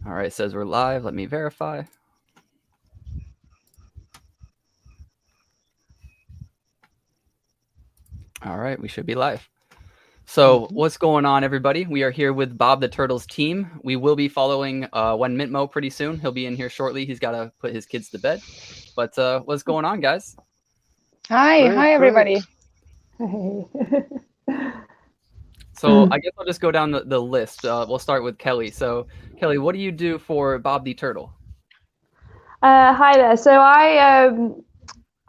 All right, it says we're live. Let me verify. All right, we should be live. So what's going on, everybody? We are here with Bob the Turtle's team. We will be following one Mintmo pretty soon. He'll be in here shortly. He's got to put his kids to bed. But what's going on, guys? Hi, Great, everybody. So I guess I'll just go down the list. We'll start with Kelly. So Kelly, what do you do for Bob the Turtle? Hi there. So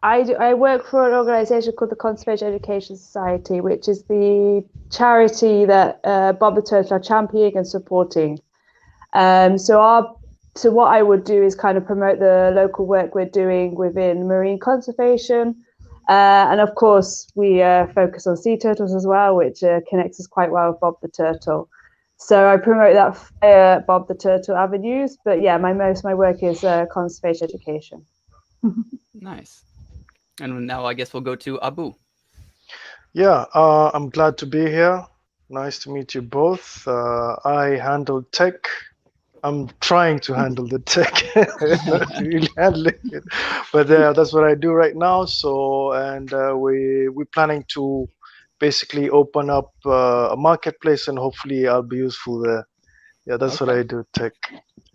I work for an organisation called the Conservation Education Society, which is the charity that Bob the Turtle are championing and supporting. So what I would do is kind of promote the local work we're doing within marine conservation. And of course, we focus on sea turtles as well, which connects us quite well with Bob the Turtle. So I promote that via Bob the Turtle avenues. But yeah, my work is conservation education. Nice. And now I guess we'll go to Abu. Yeah, I'm glad to be here. Nice to meet you both. I handle tech. I'm trying to handle the tech, not really handling it, but that's what I do right now. So, and we're planning to basically open up a marketplace, and hopefully I'll be useful there. Yeah, that's what I do, tech.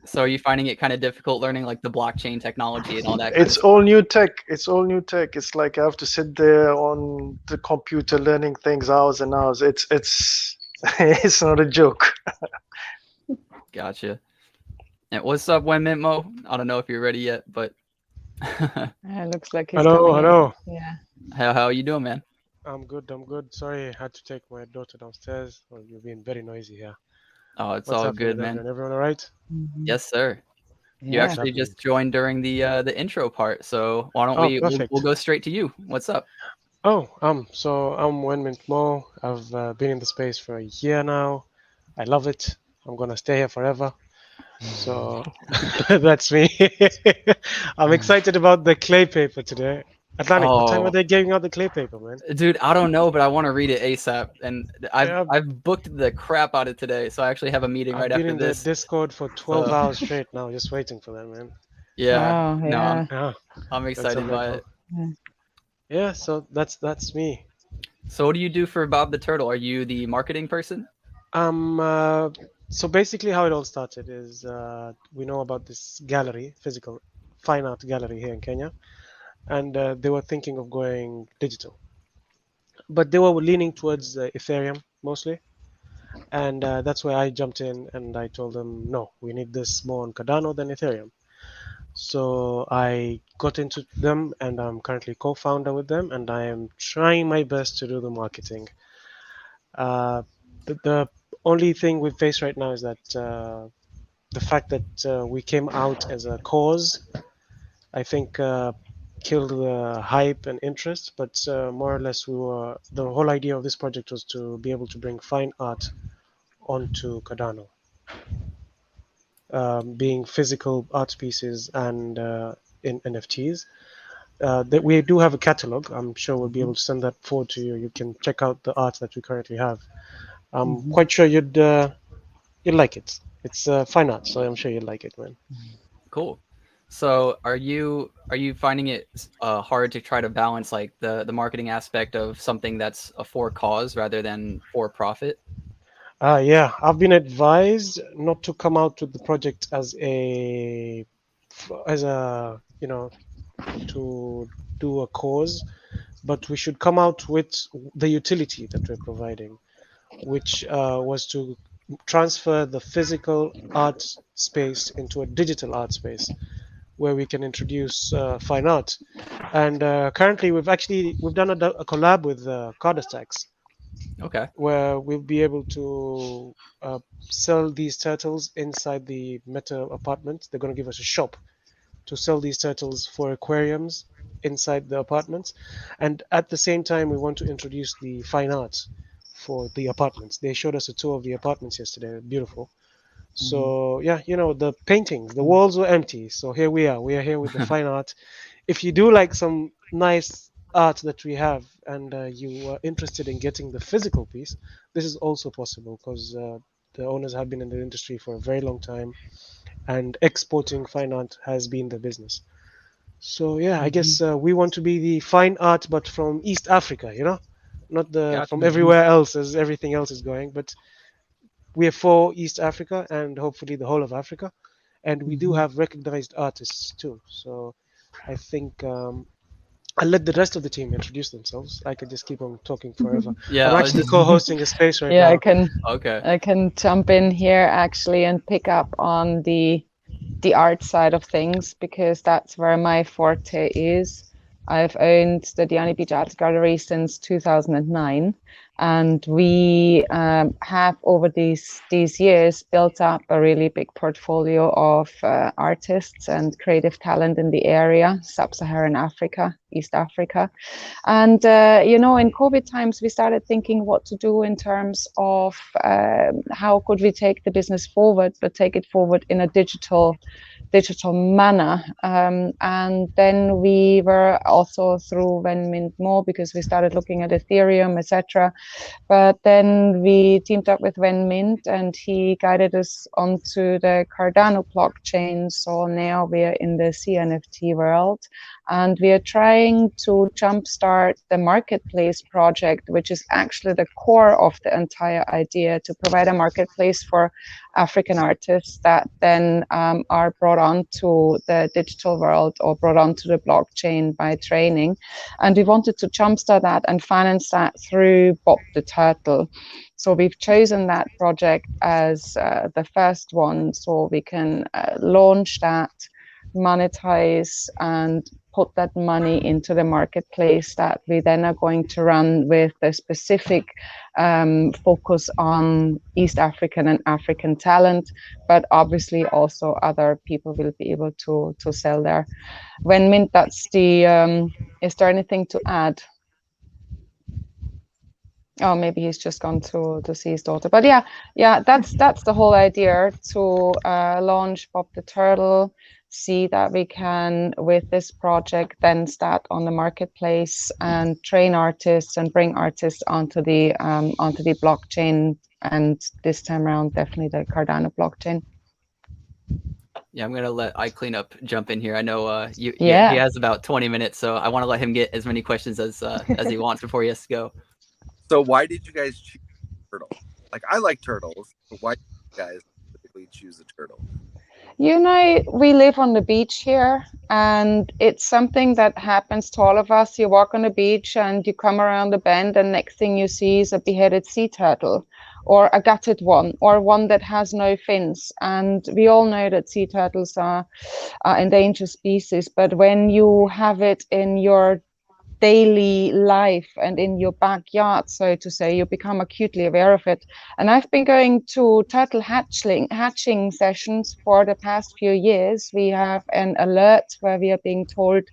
So are you finding it kind of difficult learning like the blockchain technology and all that? It's all new tech. It's all new tech. It's like I have to sit there on the computer learning things hours and hours. It's it's not a joke. Gotcha. And what's up, Mintmo? I don't know if you're ready yet, but Looks like he's Hello, coming hello. in. Yeah. how are you doing, man? I'm good. Sorry, I had to take my daughter downstairs. Well, you're being very noisy here. Oh, it's What's all happening, good, man. Everyone all right? Yes, sir. You Yeah. actually just joined during the intro part, so why don't we'll go straight to you. What's up? Oh, so I'm Wenmint Mo. I've been in the space for a year now. I love it. I'm gonna stay here forever. So that's me. I'm excited about the clay paper today. Atlanick, what time are they giving out the clay paper, man? Dude, I don't know, but I want to read it ASAP, and Yeah. I've booked the crap out of today, so I actually have a meeting right after this. I've been in the Discord for 12 hours straight now, just waiting for that, man. Yeah, Oh, yeah. no, I'm excited by it. Yeah, so that's me. So what do you do for Bob the Turtle? Are you the marketing person? So basically how it all started is we know about this gallery, physical fine art gallery here in Kenya, and they were thinking of going digital, but they were leaning towards Ethereum mostly, and that's where I jumped in and I told them, no, we need this more on Cardano than Ethereum. So I got into them, and I'm currently co-founder with them, and I am trying my best to do the marketing. The only thing we face right now is that the fact that we came out as a cause, I think, killed the hype and interest. But more or less, the whole idea of this project was to be able to bring fine art onto Cardano, being physical art pieces and in NFTs. That we do have a catalog. I'm sure we'll be able to send that forward to you. You can check out the art that we currently have. I'm quite sure you'd like it. It's fine art, so I'm sure you'd like it, man. Cool. So are you finding it hard to try to balance like the marketing aspect of something that's a for cause rather than for profit? Yeah, I've been advised not to come out with the project as a to do a cause, but we should come out with the utility that we're providing, which was to transfer the physical art space into a digital art space where we can introduce fine art. And currently we've done a collab with Cardistacks. Okay. Where we'll be able to sell these turtles inside the Meta apartment. They're going to give us a shop to sell these turtles for aquariums inside the apartments. And at the same time, we want to introduce the fine art for the apartments. They showed us a tour of the apartments yesterday. Beautiful. So yeah, the paintings, the walls were empty. So here we are. We are here with the fine art. If you do like some nice art that we have, and you are interested in getting the physical piece, this is also possible because the owners have been in the industry for a very long time, and exporting fine art has been the business. So yeah, I guess we want to be the fine art, but from East Africa, not Gotcha. from everywhere else as everything else is going, but we are for East Africa and hopefully the whole of Africa, and we do have recognized artists too. So I think I'll let the rest of the team introduce themselves. I could just keep on talking forever. Yeah, I'm I was actually just co-hosting a space right Yeah, now. okay. I can jump in here actually and pick up on the art side of things because that's where my forte is. I've owned the Diani Beach Art Gallery since 2009, and we have over these years built up a really big portfolio of artists and creative talent in the area, Sub-Saharan Africa, East Africa. And, in COVID times, we started thinking what to do in terms of how could we take the business forward, but take it forward in a digital manner. And then we were also through When Mint more because we started looking at Ethereum, etc. But then we teamed up with When Mint and he guided us onto the Cardano blockchain. So now we're in the CNFT world and we are trying to jumpstart the marketplace project, which is actually the core of the entire idea, to provide a marketplace for African artists that then are brought onto the digital world or brought onto the blockchain by training. And we wanted to jumpstart that and finance that through BobTheTurtle. So we've chosen that project as the first one so we can launch that, monetize and put that money into the marketplace that we then are going to run with a specific focus on East African and African talent, but obviously also other people will be able to sell there. When Mint, that's the, is there anything to add? Oh, maybe he's just gone to see his daughter. But yeah, that's the whole idea, to launch BobTheTurtle, see that we can, with this project, then start on the marketplace and train artists and bring artists onto the blockchain. And this time around, definitely the Cardano blockchain. Yeah, I'm gonna let iCleanup jump in here. I know he has about 20 minutes, so I want to let him get as many questions as he wants before he has to go. So why did you guys choose turtle? Like, I like turtles, but why did you guys specifically choose a turtle? We live on the beach here, and it's something that happens to all of us. You walk on the beach and you come around the bend, and next thing you see is a beheaded sea turtle, or a gutted one, or one that has no fins. And we all know that sea turtles are endangered species, but when you have it in your daily life and in your backyard, so to say, you become acutely aware of it. And I've been going to turtle hatching sessions for the past few years. We have an alert where we are being told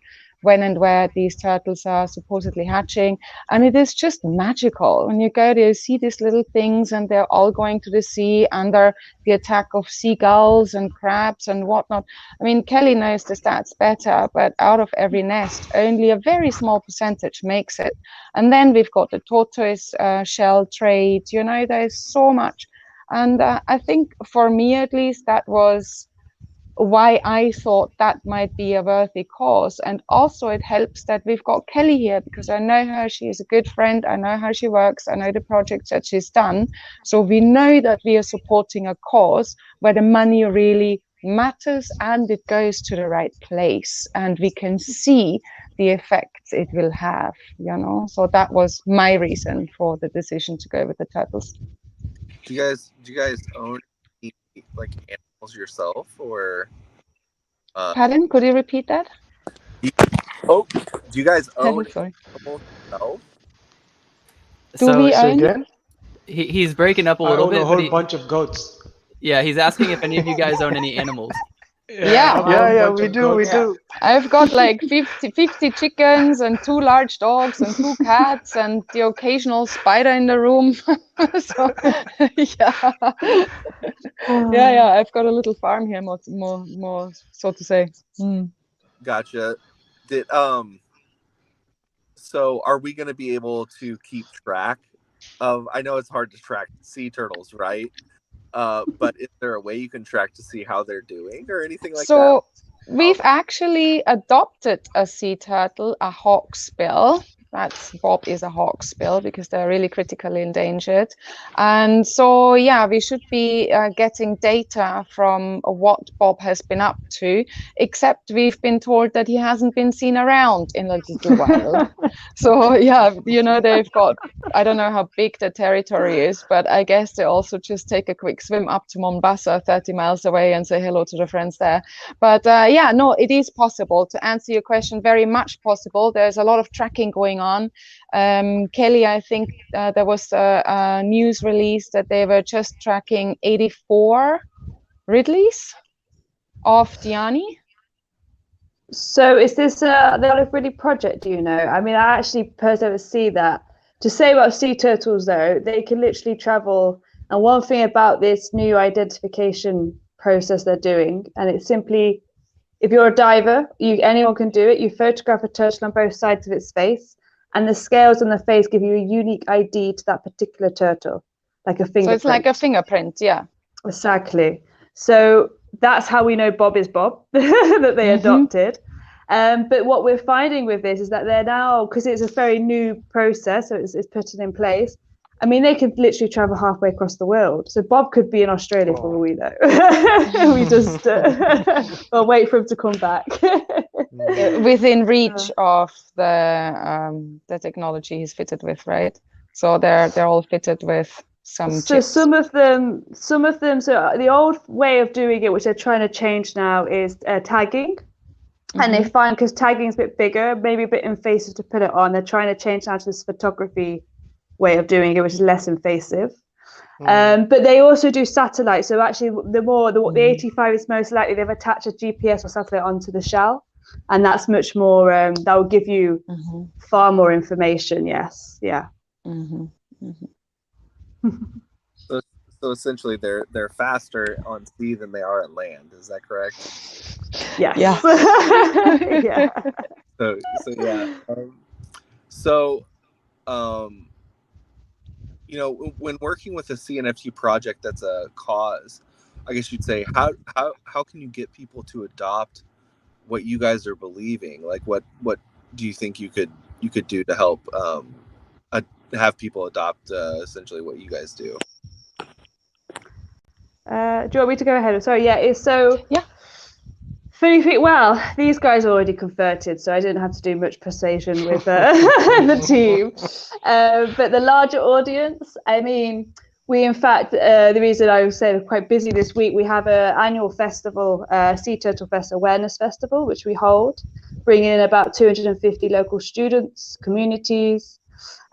when and where these turtles are supposedly hatching, and it is just magical. When you go there, you see these little things and they're all going to the sea under the attack of seagulls and crabs and whatnot. I mean, Kelly knows the stats better, but out of every nest, only a very small percentage makes it. And then we've got the tortoise shell trade. There's so much. And I think for me, at least, that was why I thought that might be a worthy cause. And also it helps that we've got Kelly here, because I know her, she is a good friend, I know how she works, I know the projects that she's done. So we know that we are supporting a cause where the money really matters and it goes to the right place, and we can see the effects it will have, So that was my reason for the decision to go with the turtles. Do you guys own like animals yourself, or Pardon, could you repeat that? do you guys own Sorry. animals yourself? Do we Say own? again? He's breaking up a I little own bit, a but whole bunch of goats. yeah, he's asking if any of you guys own any animals. Yeah. I have a whole Yeah, bunch we of do, we goats. do. I've got like 50 chickens and 2 large dogs and 2 cats and the occasional spider in the room. So, yeah, I've got a little farm here, more so to say. Gotcha. So are we going to be able to keep track of? I know it's hard to track sea turtles, right? But is there a way you can track to see how they're doing or anything like that? So we've actually adopted a sea turtle, a hawksbill. Bob is a hawksbill because they're really critically endangered. And so, yeah, we should be getting data from what Bob has been up to, except we've been told that he hasn't been seen around in a little while. So, yeah, you know, they've got, I don't know how big the territory is, but I guess they also just take a quick swim up to Mombasa, 30 miles away, and say hello to the friends there. But yeah, no, it is possible. To answer your question, very much possible. There's a lot of tracking going on. Kelly, I think there was a news release that they were just tracking 84 Ridleys of Diani. So is this the Olive Ridley project, do you know? I mean, I actually personally see that. To say about sea turtles, though, they can literally travel. And one thing about this new identification process they're doing, and it's simply, if you're a diver, anyone can do it. You photograph a turtle on both sides of its face, and the scales on the face give you a unique ID to that particular turtle, like a fingerprint. So it's like a fingerprint, yeah. Exactly. So that's how we know Bob is Bob, that they adopted. But what we're finding with this is that they're now, because it's a very new process, so it's put in place. I mean, they could literally travel halfway across the world. So Bob could be in Australia for all we know. We just well, wait for him to come back. Within reach of the technology he's fitted with, right? So they're all fitted with some chips. Some of them. So the old way of doing it, which they're trying to change now, is tagging. And they find, because tagging is a bit bigger, maybe a bit invasive to put it on, they're trying to change now to this photography way of doing it, which is less invasive. But they also do satellite. So actually, the 85 is most likely they've attached a GPS or satellite onto the shell, and that's much more. That will give you far more information. Yes, yeah. So essentially, they're faster on sea than they are at land. Is that correct? Yes. Yeah. Yeah. So yeah. You know, when working with a CNFT project that's a cause, I guess you'd say, how can you get people to adopt what you guys are believing? Like, what do you think you could do to help have people adopt essentially what you guys do? Do you want me to go ahead? Sorry, yeah. Yeah. Well, these guys are already converted, so I didn't have to do much persuasion with the team. But the larger audience, I mean, we in fact, the reason I was saying quite busy this week, we have an annual festival, Sea Turtle Fest Awareness Festival, which we hold, bringing in about 250 local students, communities,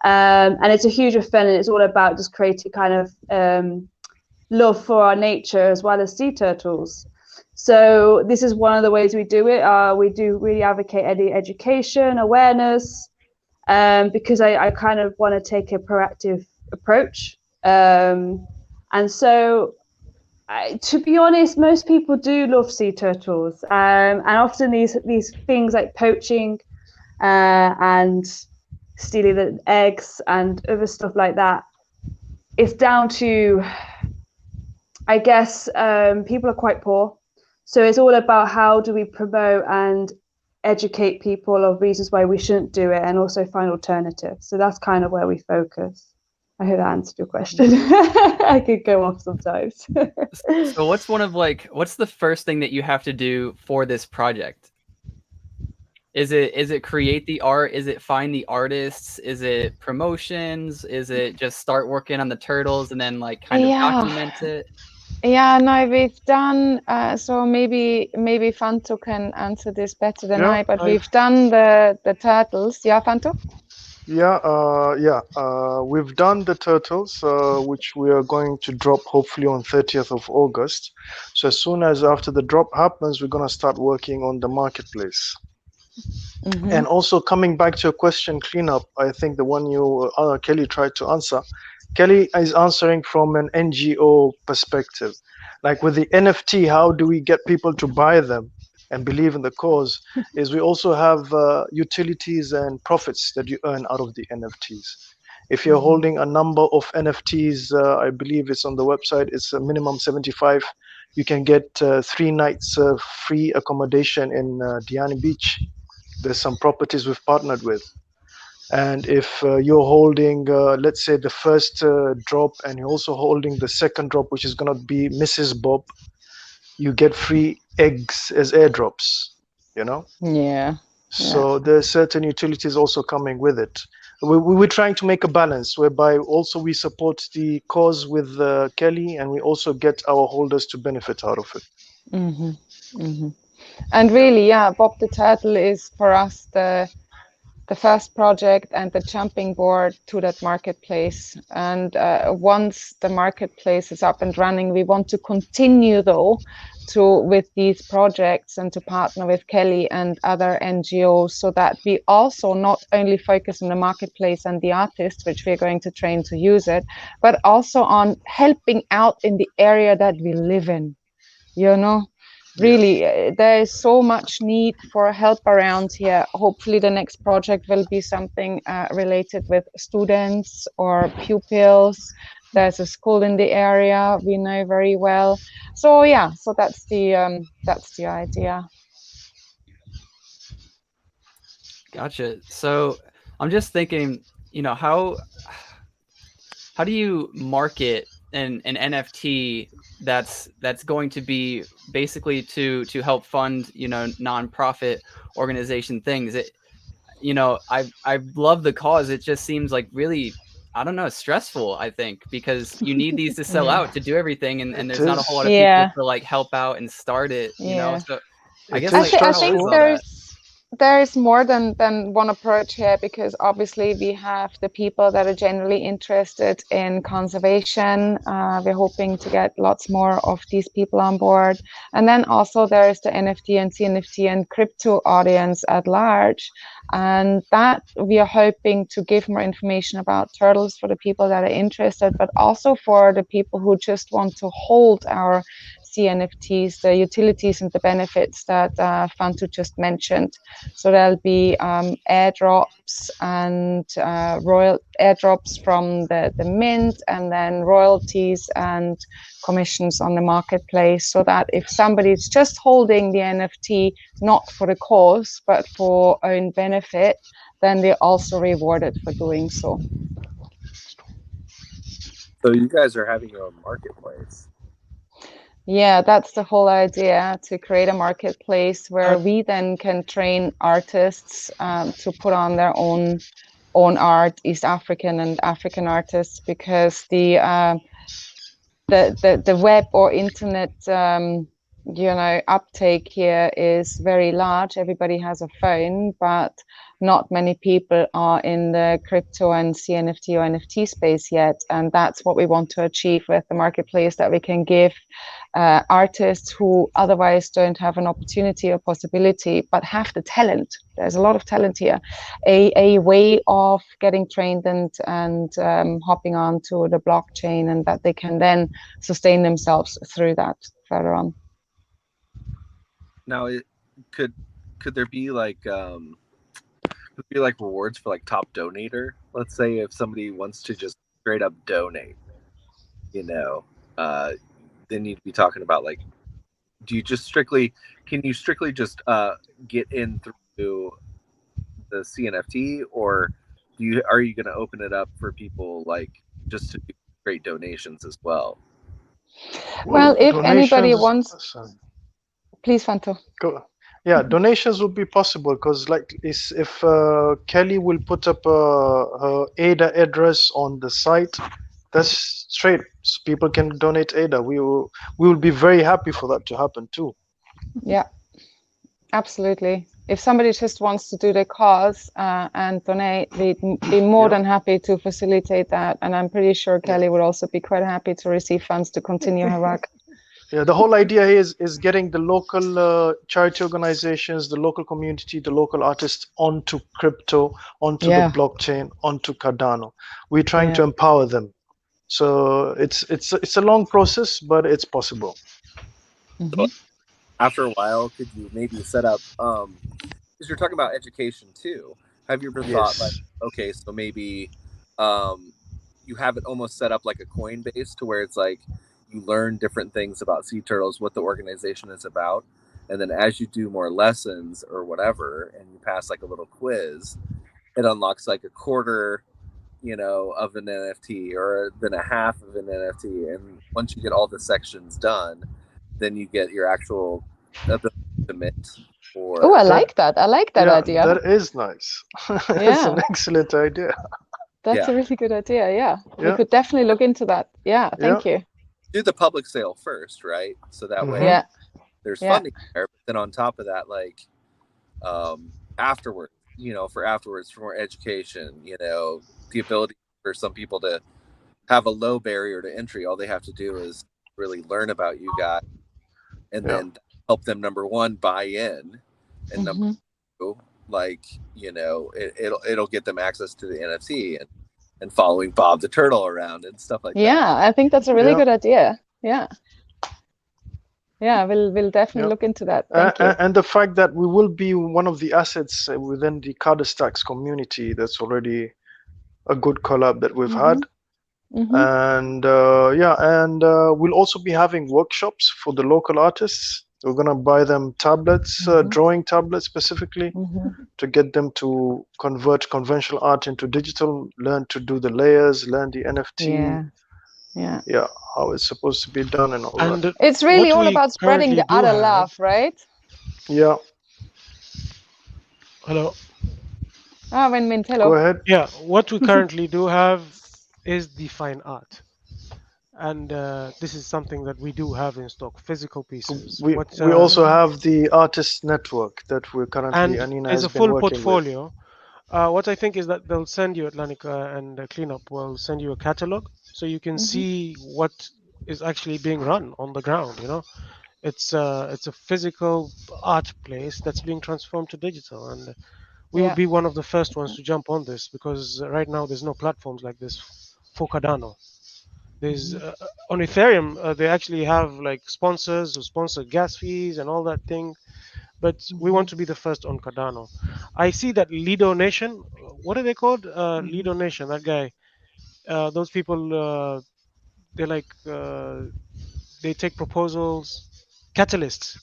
and it's a huge event, and it's all about just creating kind of love for our nature as well as sea turtles. So this is one of the ways we do it. We do really advocate any education, awareness, because I kind of want to take a proactive approach. And so, to be honest, most people do love sea turtles, and often these things like poaching and stealing the eggs and other stuff like that, it's down to, I guess, people are quite poor. So it's all about how do we promote and educate people of reasons why we shouldn't do it, and also find alternatives. So that's kind of where we focus. I hope that answered your question. I could go off sometimes. So what's the first thing that you have to do for this project? Is it create the art? Is it find the artists? Is it promotions? Is it just start working on the turtles and then like kind of document it? Yeah, no, we've done, so maybe Fanto can answer this better than I, but we've done the turtles. Yeah, Fanto? We've done the turtles, which we are going to drop hopefully on 30th of August. So as soon as after the drop happens, we're going to start working on the marketplace. And also coming back to your question, cleanup, I think the one you, Kelly, tried to answer. Kelly is answering from an NGO perspective. Like with the NFT, how do we get people to buy them and believe in the cause? Is we also have utilities and profits that you earn out of the NFTs. If you're holding a number of NFTs, I believe it's on the website, it's a minimum 75. You can get 3 nights free accommodation in Diani Beach. There's some properties we've partnered with. And if you're holding, let's say, the first drop, and you're also holding the second drop, which is going to be Mrs. Bob, you get free eggs as airdrops, you know? Yeah. So there's certain utilities also coming with it. We're trying to make a balance whereby also we support the cause with Kelly, and we also get our holders to benefit out of it. And really, yeah, BobTheTurtle is for us the first project and the jumping board to that marketplace. And once the marketplace is up and running, we want to continue though with these projects and to partner with Kelly and other NGOs, so that we also not only focus on the marketplace and the artists, which we're going to train to use it, but also on helping out in the area that we live in, you know? Really, there is so much need for help around here. Hopefully the next project will be something related with students or pupils. There's a school in the area we know very well. So yeah, so that's the idea. Gotcha. So I'm just thinking, you know, how do you market an NFT that's going to be basically to help fund, you know, nonprofit organization things? It, you know, I love the cause. It just seems like really, I don't know, stressful, I think, because you need these to sell out, to do everything, and there's not a whole lot of people to like help out and start it, you know. So I guess like, I think there is more than one approach here, because obviously we have the people that are generally interested in conservation. We're hoping to get lots more of these people on board. And then also there is the NFT and CNFT and crypto audience at large. And that we are hoping to give more information about turtles for the people that are interested, but also for the people who just want to hold our CNFTs, the utilities and the benefits that Fantu just mentioned. So there'll be airdrops and royal airdrops from the mint, and then royalties and commissions on the marketplace, so that if somebody is just holding the NFT not for the cause but for own benefit, then they're also rewarded for doing so. So you guys are having your own marketplace. Yeah, that's the whole idea, to create a marketplace where we then can train artists to put on their own art, East African and African artists, because the web or internet you know, uptake here is very large. Everybody has a phone, but not many people are in the crypto and CNFT or NFT space yet. And that's what we want to achieve with the marketplace, that we can give artists who otherwise don't have an opportunity or possibility, but have the talent. There's a lot of talent here, a way of getting trained and hopping onto the blockchain, and that they can then sustain themselves through that further on. Now, could there be like rewards for like top donator? Let's say if somebody wants to just straight up donate, you know, then you'd be talking about like, can you strictly just get in through the CNFT, or are you going to open it up for people like just to do great donations as well? Well, if anybody wants, please, Fanto. Go. Yeah, donations will be possible, because like if Kelly will put up her ADA address on the site, that's straight. People can donate ADA. We will be very happy for that to happen too. Yeah, absolutely. If somebody just wants to do the cause and donate, we'd be more than happy to facilitate that. And I'm pretty sure Kelly would also be quite happy to receive funds to continue her work. Yeah, the whole idea is getting the local charity organizations, the local community, the local artists onto crypto, onto the blockchain, onto Cardano. We're trying to empower them. So it's a long process, but it's possible. So after a while, could you maybe set up, because you're talking about education too, have you ever thought like, okay, so maybe you have it almost set up like a Coinbase to where it's like you learn different things about sea turtles, what the organization is about, and then as you do more lessons or whatever, and you pass like a little quiz, it unlocks like a quarter, of an NFT, or then a half of an NFT, and once you get all the sections done, then you get your actual ability to mint. Oh, I like that. I like that idea. That is nice. That's an excellent idea. That's a really good idea. Yeah, we could definitely look into that. Yeah, thank you. Do the public sale first, right? So that way there's funding there. But then on top of that, like afterwards, for more education, the ability for some people to have a low barrier to entry. All they have to do is really learn about you guys, and then help them, number one, buy in, and number two, like, it'll get them access to the NFT and following Bob the Turtle around and stuff like that. Yeah, I think that's a really good idea. Yeah. Yeah, we'll definitely look into that. Thank you. And the fact that we will be one of the assets within the Cardistacks community, that's already a good collab that we've had. And we'll also be having workshops for the local artists. We're gonna buy them tablets, drawing tablets specifically, to get them to convert conventional art into digital, learn to do the layers, learn the NFT. Yeah, how it's supposed to be done and all that. It's really all about spreading the other love, right? Yeah. Hello. Win-win, hello. Go ahead. Yeah, what we currently do have is the fine art. And this is something that we do have in stock, physical pieces. We also have the artist network that we're currently, and as a full portfolio. What I think is that they'll send you, Atlanick and Cleanup will send you a catalog, so you can see what is actually being run on the ground. It's a physical art place that's being transformed to digital, and we will be one of the first ones to jump on this, because right now there's no platforms like this for Cardano. There's on Ethereum, they actually have like sponsors who sponsor gas fees and all that thing, but we want to be the first on Cardano. I see that Lido Nation, what are they called? Lido Nation, that guy. Those people, they like they take proposals. Catalysts.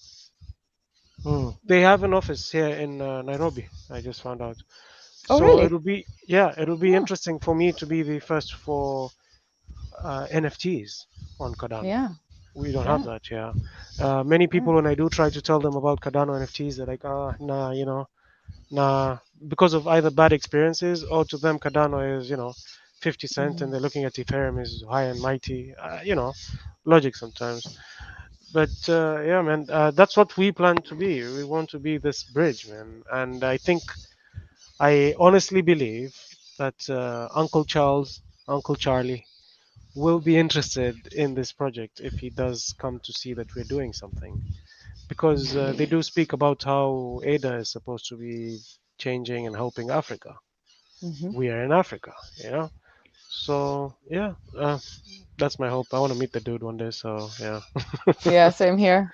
They have an office here in Nairobi. I just found out. Oh, so really? it'll be interesting for me to be the first for NFTs on Cardano. Yeah. We don't have that. Yeah. Many people, when I do try to tell them about Cardano NFTs, they're like, nah, because of either bad experiences, or to them Cardano is 50 cents, and they're looking at Ethereum is high and mighty. Logic sometimes. But yeah, man, that's what we plan to be. We want to be this bridge, man. And I honestly believe that Uncle Charlie will be interested in this project if he does come to see that we're doing something. Because they do speak about how ADA is supposed to be changing and helping Africa. We are in Africa, So yeah, that's my hope. I want to meet the dude one day. So yeah. Yeah, same here.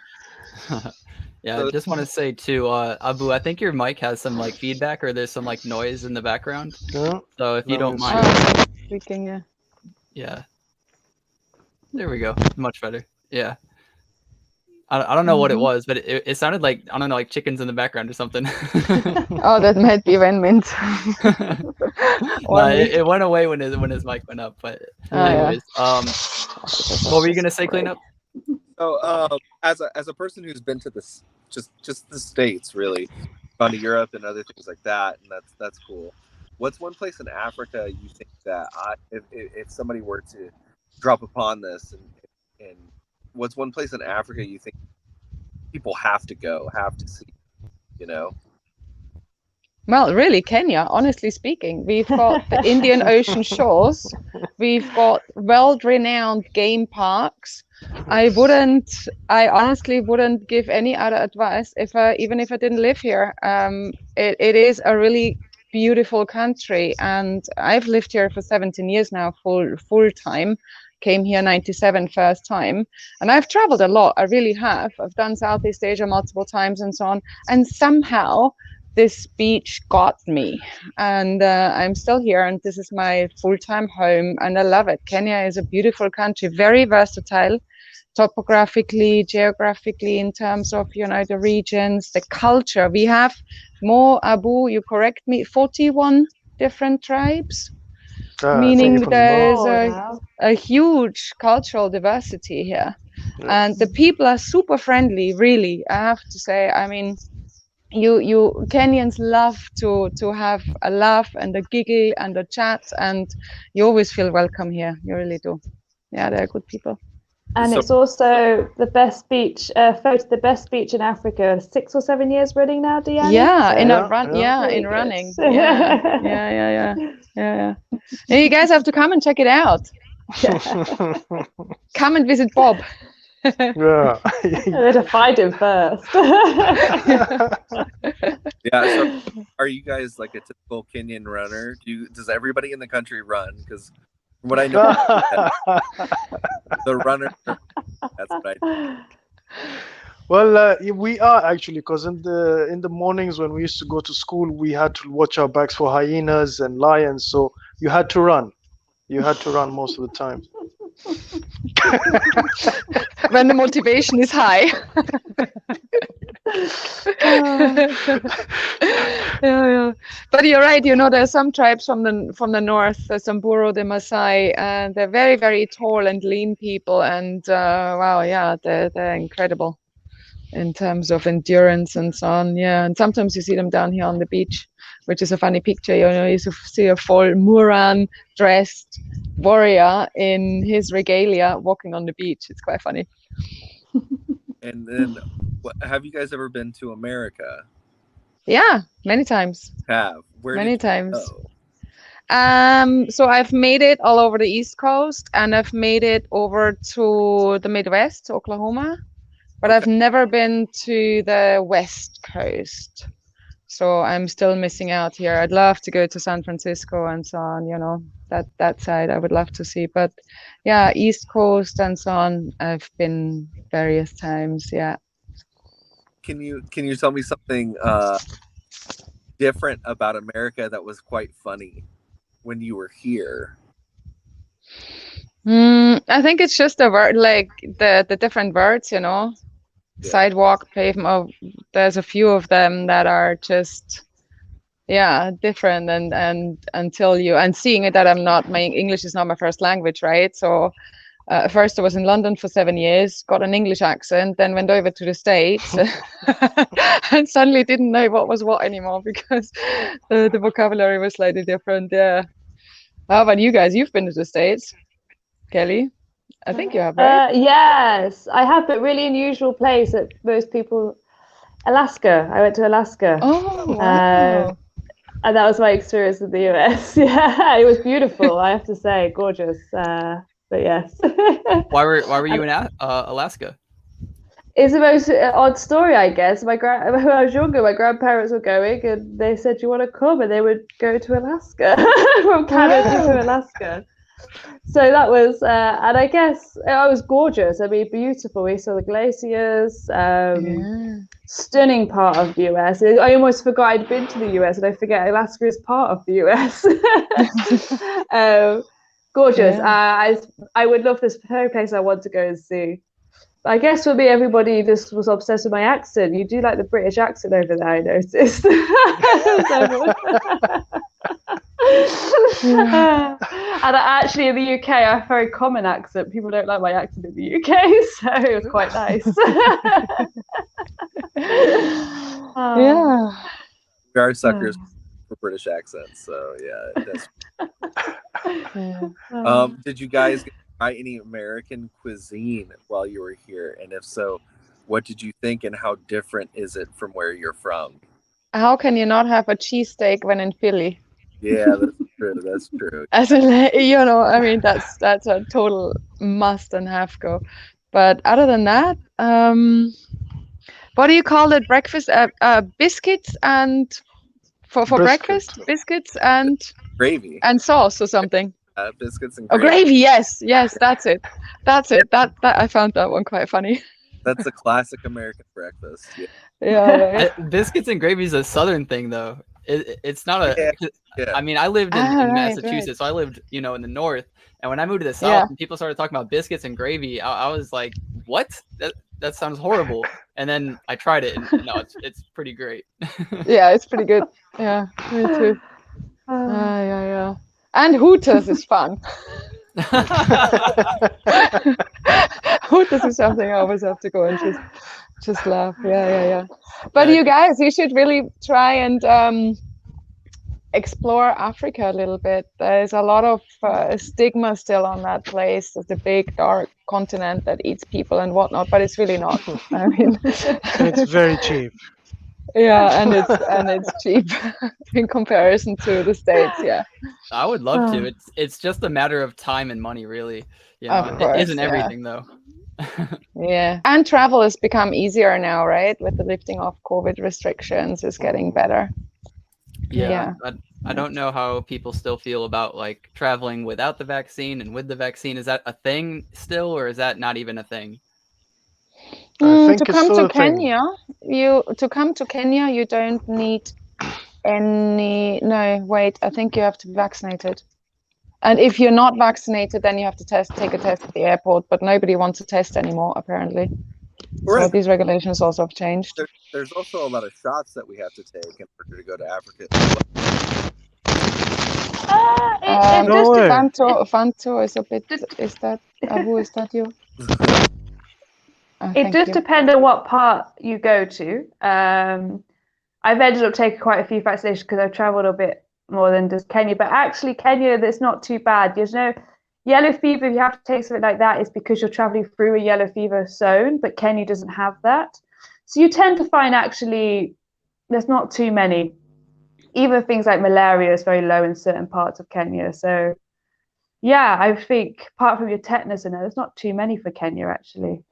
Yeah, I just want to say too, Abu, I think your mic has some like feedback, or there's some like noise in the background. Yeah. So if you don't mind, Speaking, yeah. There we go. Much better. Yeah. I don't know what it was, but it sounded like, I don't know, like chickens in the background or something. Oh, that might be Mint. No, it went away when his mic went up. But anyways, what were you gonna say, Cleanup? So as a person who's been to this just the States, really, gone to Europe and other things like that, and that's cool. What's one place in Africa you think that if somebody were to drop upon this, and what's one place in Africa you think people have to see, Well, really, Kenya, honestly speaking. We've got the Indian Ocean shores. We've got world-renowned game parks. I honestly wouldn't give any other advice even if I didn't live here. It is a really beautiful country, and I've lived here for 17 years now, full time. Came here 97 first time, and I've traveled a lot. I really have. I've done Southeast Asia multiple times and so on, and somehow this beach got me, and I'm still here, and this is my full-time home, and I love it. Kenya is a beautiful country, very versatile, topographically, geographically, in terms of, you know, the regions, the culture. We have more, Abu, you correct me, 41 different tribes, meaning there's a huge cultural diversity here. Yes. And the people are super friendly, really, I have to say. I mean, you Kenyans love to have a laugh and a giggle and a chat, and you always feel welcome here. You really do. Yeah, they're good people. And So- it's also the best beach, voted the best beach in Africa 6 or 7 years running now, Deanna. Yeah, So in a Yeah, run. yeah. Yeah, Really in good. running. Yeah. And you guys have to come and check it out. Come and visit Bob. Yeah. I had to find him first. Yeah. So are you guys like a typical Kenyan runner? Does everybody in the country run? Because from what I know, the runner. That's what I. Well, we are actually, because in the mornings when we used to go to school, we had to watch our backs for hyenas and lions. So you had to run. You had to run most of the time. When the motivation is high. Yeah. But you're right. You know, there's some tribes from the north, the Samburu, the Maasai, and they're very, very tall and lean people. And wow, yeah, they're incredible in terms of endurance and so on. Yeah, and sometimes you see them down here on the beach, which is a funny picture. You know, you see a full Muran dressed warrior in his regalia walking on the beach. It's quite funny. And then, have you guys ever been to America? Yeah, many times. Have. Where Many did you times. go? So I've made it all over the East Coast, and I've made it over to the Midwest, to Oklahoma, but I've never been to the West Coast. So I'm still missing out here. I'd love to go to San Francisco and so on, you know, that side I would love to see. But yeah, East Coast and so on, I've been various times, yeah. Can you tell me something different about America that was quite funny when you were here? I think it's just the word, like the different words, you know. Yeah. Sidewalk, pavement. Oh, there's a few of them that are just, yeah, different. And until you, and seeing it that my English is not my first language, right? So first I was in London for 7 years, got an English accent, then went over to the States and suddenly didn't know what was what anymore because the vocabulary was slightly different. Yeah. How about you guys? You've been to the States, Kelly? I think you have, right? Yes, I have, but really unusual place that most people. Alaska. I went to Alaska. Oh, wow. And that was my experience in the US. Yeah, it was beautiful. I have to say, gorgeous. But yes. Why were you in Alaska? It's the most odd story, I guess. When I was younger, my grandparents were going, and they said, "Do you want to come?" And they would go to Alaska from Canada to Alaska. So that was, and I guess it was gorgeous. I mean, beautiful. We saw the glaciers. Stunning part of the US. I almost forgot I'd been to the US, and I forget Alaska is part of the US. Gorgeous. Yeah. I would love this place. I want to go and see. But I guess for me, everybody just was obsessed with my accent. You do like the British accent over there, I noticed. And actually in the UK I have a very common accent. People don't like my accent in the UK, so it was quite nice. Yeah. We are suckers for British accents, so yeah. Did you guys try any American cuisine while you were here? And if so, what did you think, and how different is it from where you're from? How can you not have a cheesesteak when in Philly? Yeah, that's true. That's true. As a, you know, I mean, that's a total must and have go. But other than that, what do you call it? Breakfast, biscuits and for breakfast, biscuits and Gravy and sauce or something. Biscuits and Oh, gravy. gravy. Yes, that's it. That I found that one quite funny. That's a classic American breakfast. Yeah. Yeah, right. Biscuits and gravy is a southern thing, though. It's not a. Yeah. Yeah. I mean, I lived in Right, Massachusetts, so I lived, in the north. And when I moved to the south, Yeah. and people started talking about biscuits and gravy, I was like, "What? That sounds horrible." And then I tried it, and no, it's pretty great. Yeah, it's pretty good. Yeah, me too. Yeah. And Hooters is fun. Hooters is something I always have to go and just laugh. Yeah. But Yeah. you guys, you should really try and explore Africa a little bit. There's a lot of stigma still on that place. It's a big dark continent that eats people and whatnot, but it's really not. I mean, And it's very cheap. yeah, and it's cheap in comparison to the States. Yeah. I would love to. It's just a matter of time and money, really. Of It course, isn't yeah. everything, though. Yeah, and travel has become easier now, right? With the lifting of COVID restrictions, it's getting better. Yeah. I don't know how people still feel about like traveling without the vaccine and with the vaccine. Is that a thing still, or is that not even a thing? I think To it's come still to a thing. Kenya, you don't need any. No, wait. I think you have to be vaccinated. And if you're not vaccinated, then you have to take a test at the airport. But nobody wants a test anymore, apparently. So Right. these regulations also have changed. There's also a lot of shots that we have to take in order to go to Africa. It No just way. Fanto is a bit. Is that who is that? You? It Thank just you. depends on what part you go to. I've ended up taking quite a few vaccinations because I've traveled a bit more than just Kenya. But actually, Kenya, that's not too bad. There's no yellow fever. If you have to take something like that, it's because you're traveling through a yellow fever zone. But Kenya doesn't have that. So you tend to find actually there's not too many. Even things like malaria is very low in certain parts of Kenya. So yeah, I think apart from your tetanus, and there's not too many for Kenya actually.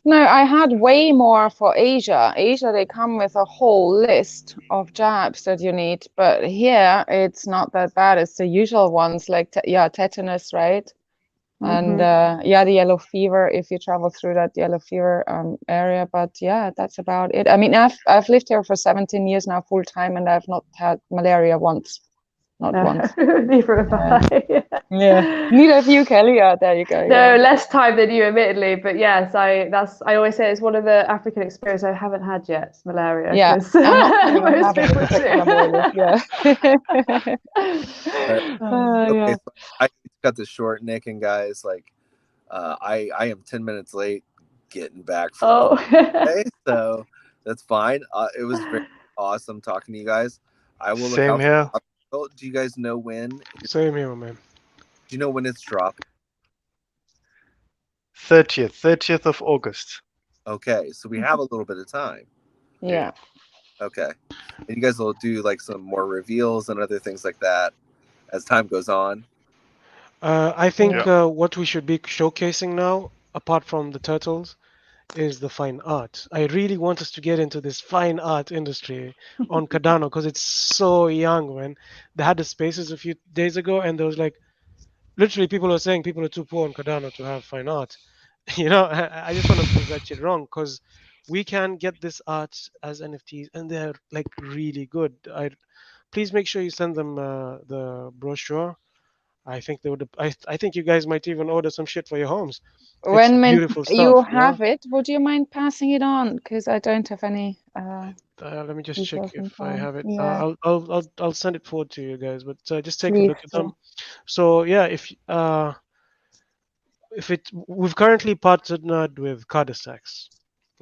No, I had way more for Asia. Asia, they come with a whole list of jabs that you need, but here it's not that bad. It's the usual ones like tetanus, right? And the yellow fever if you travel through that yellow fever area. But yeah, that's about it. I mean, I've lived here for 17 years now, full time, and I've not had malaria once. Not once. Neither have I. Yeah. Neither have you, Kelly. Yeah, there you go. No, Yeah. less time than you, admittedly. But yes, I always say it's one of the African experiences I haven't had yet. It's malaria. Yeah, 'cause I'm not planning on most having people it particularly. do. Yeah. Okay, Yeah. so I cut this short, Nick and guys. Like, I am 10 minutes late getting back from okay, so that's fine. It was very awesome talking to you guys. I will look Same out. here. Do you guys know when? Same here, man. Do you know when it's dropping? 30th of August. Okay, so we have a little bit of time. Yeah. Okay, and you guys will do like some more reveals and other things like that as time goes on. I think Yeah. what we should be showcasing now, apart from the turtles, is the fine art. I really want us to get into this fine art industry on Cardano because it's so young, man. They had the spaces a few days ago, and there was like, literally, people are saying people are too poor on Cardano to have fine art. I just want to prove that shit wrong because we can get this art as NFTs, and they're like really good. Please make sure you send them the brochure. I think they would. I think you guys might even order some shit for your homes. It's When beautiful you stuff. have it, would you mind passing it on? Because I don't have any. Let me just check details in if I time. have it. Yeah. I'll send it forward to you guys. But just take a Please. look at them. So yeah, if we've currently partnered with Cardastax.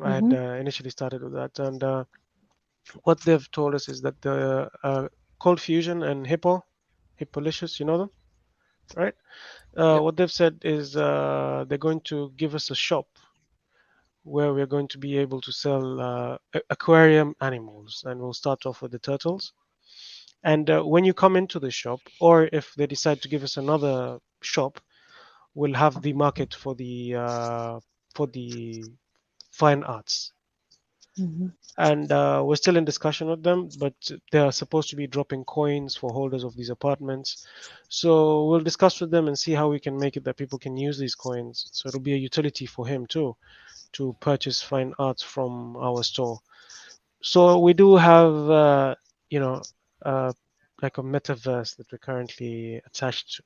I had initially started with that, and what they've told us is that the Cold Fusion and Hippolicious, you know them, right? What they've said is they're going to give us a shop where we're going to be able to sell aquarium animals, and we'll start off with the turtles. And when you come into the shop, or if they decide to give us another shop, we'll have the market for the fine arts. And we're still in discussion with them, but they are supposed to be dropping coins for holders of these apartments. So we'll discuss with them and see how we can make it that people can use these coins. So it'll be a utility for him too. to purchase fine arts from our store. So we do have, you know, like a metaverse that we're currently attached to,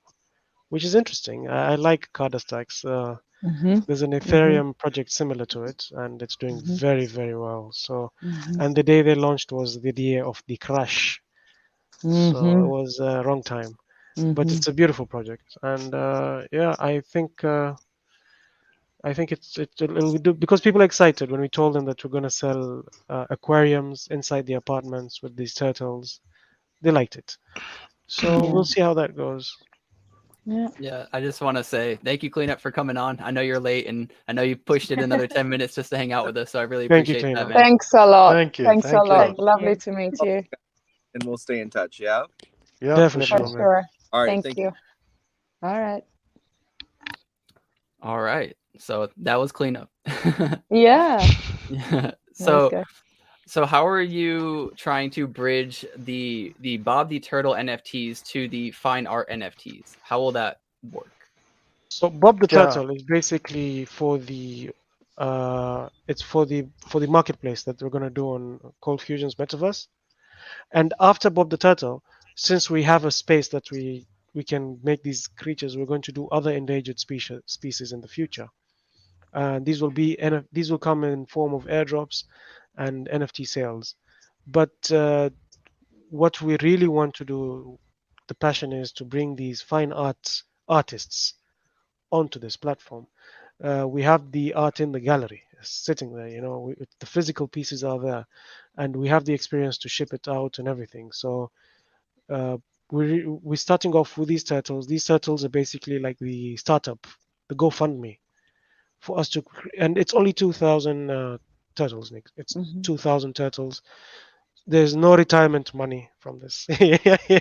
which is interesting. I like Cardastax. There's an Ethereum project similar to it, and it's doing very, very well. So, and the day they launched was the day of the crash. So it was wrong time, but it's a beautiful project, and yeah, I think it'll do because people are excited when we told them that we're going to sell aquariums inside the apartments with these turtles. They liked it, so we'll see how that goes. Yeah, I just want to say thank you, Cleanup, for coming on. I know you're late, and I know you pushed it another 10 minutes just to hang out with us. So I really Thank you, appreciate that, Cleanup. man. Thanks a lot. Thank you. Thanks a Thank lot. you. Lovely to meet you. And we'll stay in touch. Yeah. Yeah, Definitely, for For sure. man. sure. All right. Thank you. All right. All right. So that was Cleanup. Yeah. Yeah. Nice guy. So how are you trying to bridge the BobTheTurtle NFTs to the fine art NFTs? How will that work? So Bob the Yeah. Turtle is basically for the it's for the marketplace that we're gonna do on Cold Fusion's metaverse. And after Bob the Turtle, since we have a space that we can make these creatures, we're going to do other endangered species in the future. These will be these will come in form of airdrops and NFT sales. But what we really want to do, the passion is to bring these fine artists onto this platform. We have the art in the gallery sitting there, you know, the physical pieces are there, and we have the experience to ship it out and everything. So we're starting off with these turtles. These turtles are basically like the startup, the GoFundMe for us to, and it's only 2,000 turtles, Nick. It's 2,000 turtles. There's no retirement money from this. You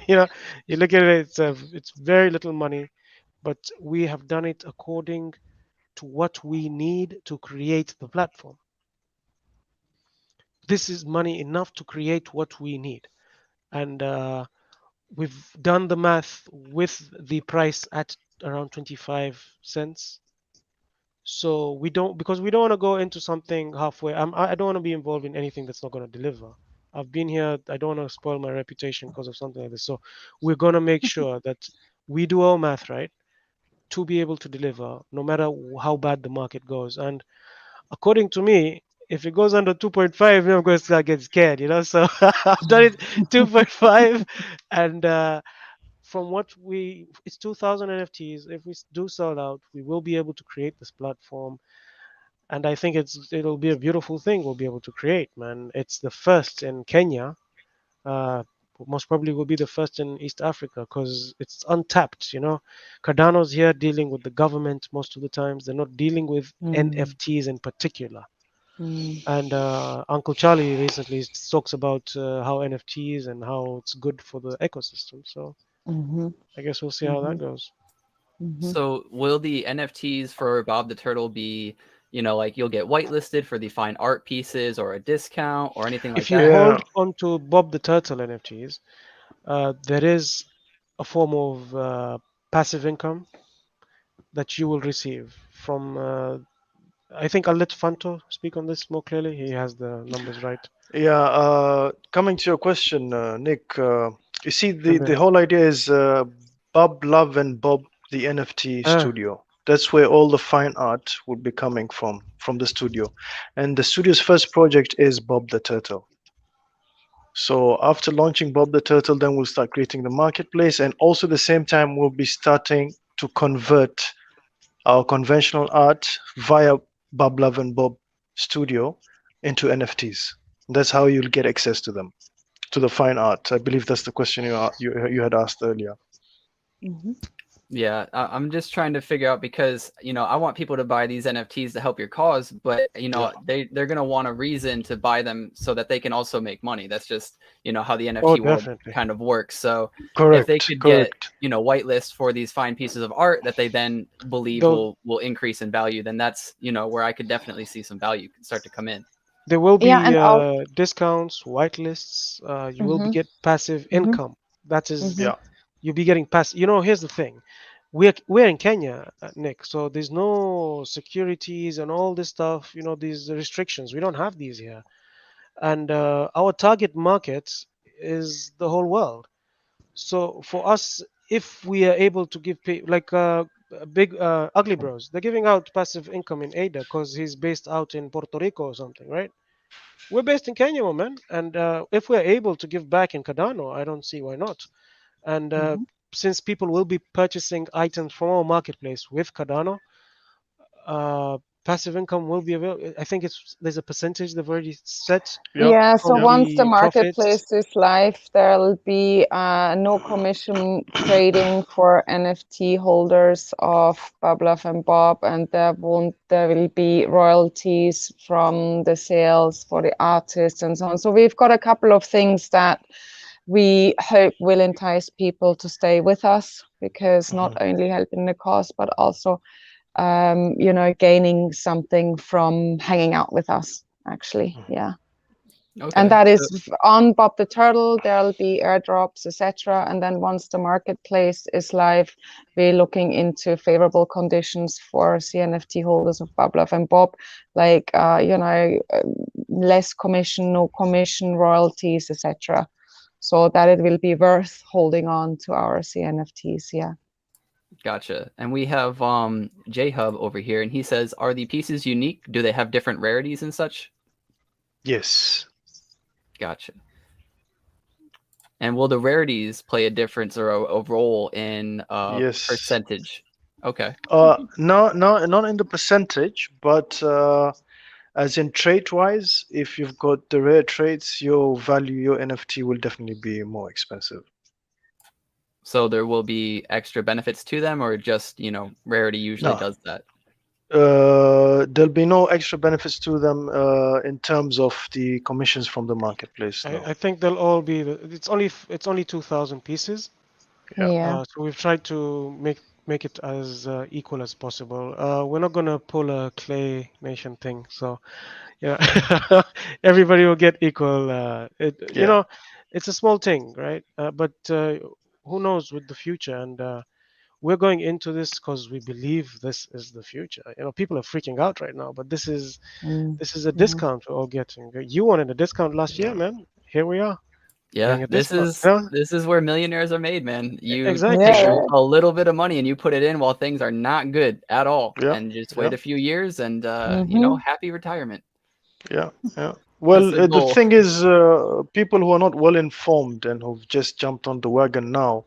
know, you look at it, it's very little money, but we have done it according to what we need to create the platform. This is money enough to create what we need. And we've done the math with the price at around 25 cents. So we don't, because we don't want to go into something halfway. I don't want to be involved in anything that's not going to deliver. I've been here. I don't want to spoil my reputation because of something like this. So we're going to make sure that we do our math right to be able to deliver no matter how bad the market goes. And according to me, if it goes under 2.5, I'm going to start getting scared, you know. So I've done it 2.5, and from what it's 2,000 NFTs. If we do sell out, we will be able to create this platform, and I think it'll be a beautiful thing we'll be able to create, man. It's the first in Kenya. Most probably will be the first in East Africa because it's untapped. You know, Cardano's here dealing with the government most of the times. They're not dealing with NFTs in particular. And Uncle Charlie recently talks about how NFTs and how it's good for the ecosystem. So I guess we'll see how that goes. So will the NFTs for BobTheTurtle be, you know, like you'll get whitelisted for the fine art pieces or a discount or anything like If you that? hold onto Bob the Turtle NFTs, there is a form of passive income that you will receive from. I think I'll let Fanto speak on this more clearly. He has the numbers right. Yeah, coming to your question, Nick, you see, the whole idea is Bob Love and Bob the NFT studio. That's where all the fine art would be coming from the studio. And the studio's first project is Bob the Turtle. So after launching Bob the Turtle, then we'll start creating the marketplace. And also at the same time, we'll be starting to convert our conventional art via Bob Love and Bob Studio into NFTs. That's how you'll get access to them, to the fine art. I believe that's the question you had asked earlier. Yeah, I'm just trying to figure out because, you know, I want people to buy these NFTs to help your cause, but, you know, they're going to want a reason to buy them so that they can also make money. That's just, you know, how the NFT world kind of works. So if they could get, you know, whitelist for these fine pieces of art that they then believe will increase in value, then that's, you know, where I could definitely see some value start to come in. There will be discounts, whitelists. You will get passive income. That is, you'll be getting passive. You know, here's the thing. we're in Kenya, Nick, so there's no securities and all this stuff, these restrictions. We don't have these here. And our target market is the whole world. So for us, if we are able to give like big Ugly Bros, they're giving out passive income in Ada because he's based out in Puerto Rico or something, right? We're based in Kenya, my man, and if we're able to give back in Cardano, I don't see why not. And since people will be purchasing items from our marketplace with Cardano, passive income will be available. I think there's a percentage they've already set. Yeah, so from once the profits. marketplace is live, there'll be no commission trading for NFT holders of Love and Bob, and there will be royalties from the sales for the artists and so on. So we've got a couple of things that we hope will entice people to stay with us, because not only helping the cause, but also gaining something from hanging out with us, actually. Yeah. Okay. And that is on BobTheTurtle. There'll be airdrops, etc. And then once the marketplace is live, we're looking into favorable conditions for CNFT holders of Love and Bob, like less commission, no commission, royalties, etc. So that it will be worth holding on to our CNFTs. Yeah. Gotcha. And we have J-Hub over here, and he says, are the pieces unique? Do they have different rarities and such? Yes. Gotcha. And will the rarities play a difference or a role in Yes. percentage? Okay. No, not in the percentage, but as in trait-wise, if you've got the rare traits, your NFT will definitely be more expensive. So there will be extra benefits to them, or just, rarity usually does that? There'll be no extra benefits to them in terms of the commissions from the marketplace. No. I think they'll all be. It's only 2,000 pieces. Yeah. So we've tried to make it as equal as possible. We're not gonna pull a Clay Nation thing, so yeah, everybody will get equal. It's a small thing, right? But who knows with the future? And we're going into this because we believe this is the future. People are freaking out right now, but this is a discount we're all getting. You wanted a discount last year, man. Here we are. Yeah, this is where millionaires are made, man. You Exactly. take a little bit of money and you put it in while things are not good at all, and just wait a few years and happy retirement. Yeah. Well, That's the the goal. thing is, people who are not well informed and who've just jumped on the wagon now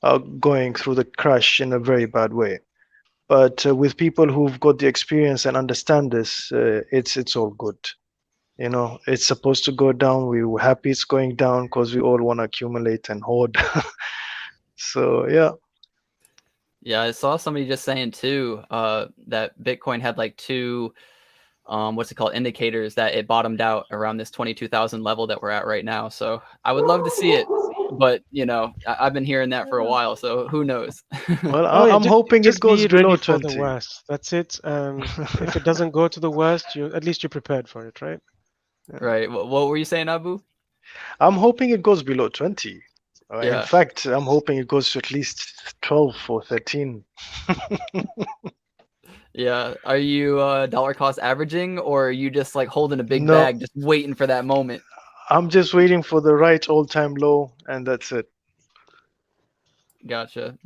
are going through the crash in a very bad way. But with people who've got the experience and understand this, it's all good. It's supposed to go down. We were happy it's going down because we all want to accumulate and hoard. So yeah. Yeah, I saw somebody just saying too that Bitcoin had like two indicators that it bottomed out around this 22,000 level that we're at right now. So I would love to see it, but I've been hearing that for a while, so who knows? Well, I'm hoping it goes below 20. The worst. That's it. If it doesn't go to the worst, at least you're prepared for it, right? Right. What were you saying, Abu? I'm hoping it goes below 20. Yeah. In fact, I'm hoping it goes to at least 12 or 13. Yeah. Are you dollar cost averaging, or are you just like holding a big bag, just waiting for that moment? I'm just waiting for the right all-time low, and that's it. Gotcha.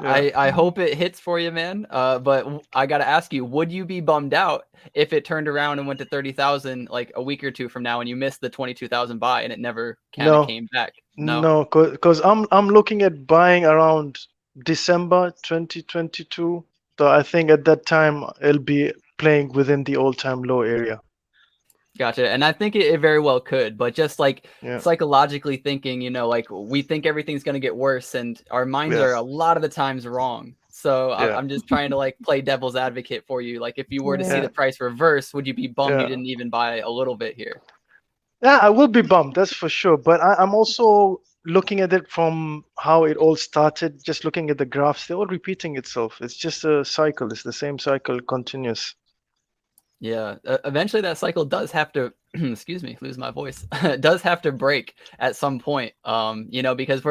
I hope it hits for you, man. But I gotta ask you, would you be bummed out if it turned around and went to 30,000 like a week or two from now, and you missed the 22,000 buy and it never kind of came back? No, because I'm looking at buying around December 2022. So I think at that time it'll be playing within the all-time low area. Gotcha. And I think it very well could, but just like psychologically thinking, like we think everything's going to get worse, and our minds are a lot of the times wrong. So I'm just trying to like play devil's advocate for you. Like if you were to see the price reverse, would you be bummed you didn't even buy a little bit here? Yeah, I will be bummed, that's for sure. But I'm also looking at it from how it all started, just looking at the graphs, they're all repeating itself. It's just a cycle. It's the same cycle, continuous. Yeah, eventually that cycle does have to excuse me, lose my voice, does have to break at some point. You know, because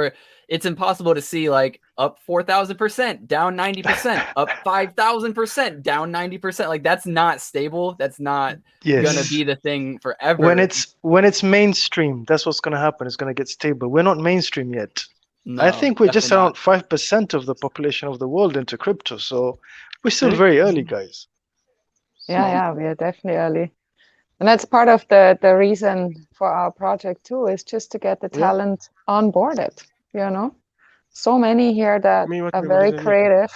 it's impossible to see like up 4,000%, down 90%, up 5,000%, down 90%. Like that's not stable. That's not gonna be the thing forever. When it's mainstream, that's what's gonna happen. It's gonna get stable. We're not mainstream yet. No, I think we're just definitely around not. 5% of the population of the world into crypto. So we're still very early, guys. Yeah, we are definitely early. And that's part of the reason for our project too, is just to get the talent onboarded, you know. So many here that are very creative,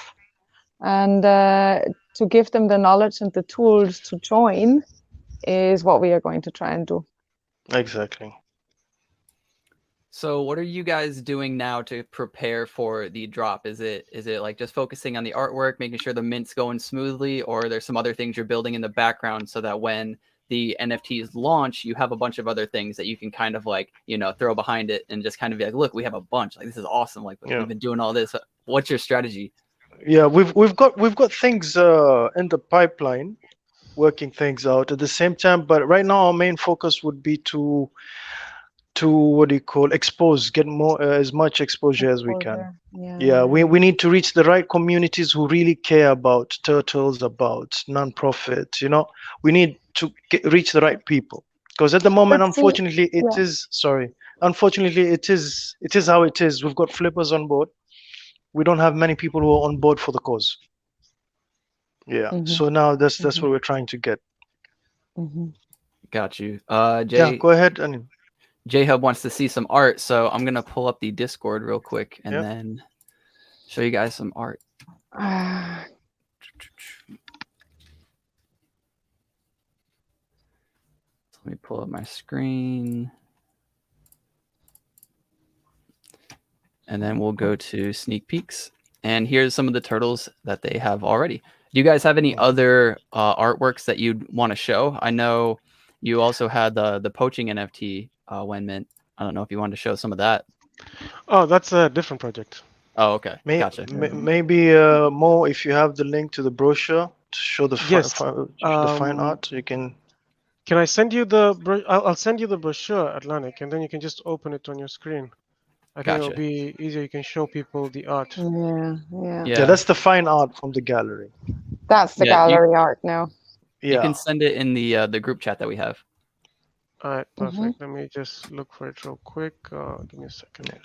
and to give them the knowledge and the tools to join is what we are going to try and do. Exactly. So what are you guys doing now to prepare for the drop? Is it like just focusing on the artwork, making sure the mint's going smoothly, or there's some other things you're building in the background so that when the NFTs launch, you have a bunch of other things that you can kind of like, you know, throw behind it and just kind of be like, look, we have a bunch. Like this is awesome. Like we've been doing all this. What's your strategy? Yeah, we've got things in the pipeline, working things out at the same time. But right now, our main focus would be to what do you call get more as much exposure as we can. Yeah, we need to reach the right communities who really care about turtles, about non-profit. You know, we need to reach the right people, because at the moment, unfortunately, it is how it is. We've got flippers on board. We don't have many people who are on board for the cause. Yeah, so now that's what we're trying to get. Got you. Jay. Yeah, go ahead. J-Hub wants to see some art, so I'm gonna pull up the Discord real quick and then show you guys some art. Let me pull up my screen. And then we'll go to sneak peeks. And here's some of the turtles that they have already. Do you guys have any other artworks that you'd want to show? I know you also had the poaching NFT when mint. I don't know if you wanted to show some of that. Oh, that's a different project. Oh, okay. Gotcha. Maybe more if you have the link to the brochure to show the fine art. You can. Can I send you the? I'll send you the brochure, Atlanick, and then you can just open it on your screen. I think it'll be easier. You can show people the art. Yeah, that's the fine art from the gallery. That's the gallery art now. You can send it in the group chat that we have. All right, perfect. Let me just look for it real quick. Give me a second.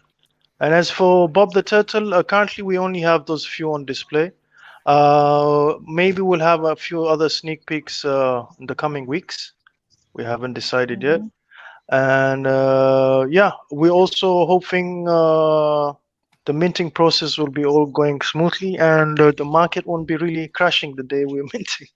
And as for Bob the Turtle, currently we only have those few on display. Maybe we'll have a few other sneak peeks in the coming weeks. We haven't decided yet. And we're also hoping the minting process will be all going smoothly, and the market won't be really crashing the day we're minting.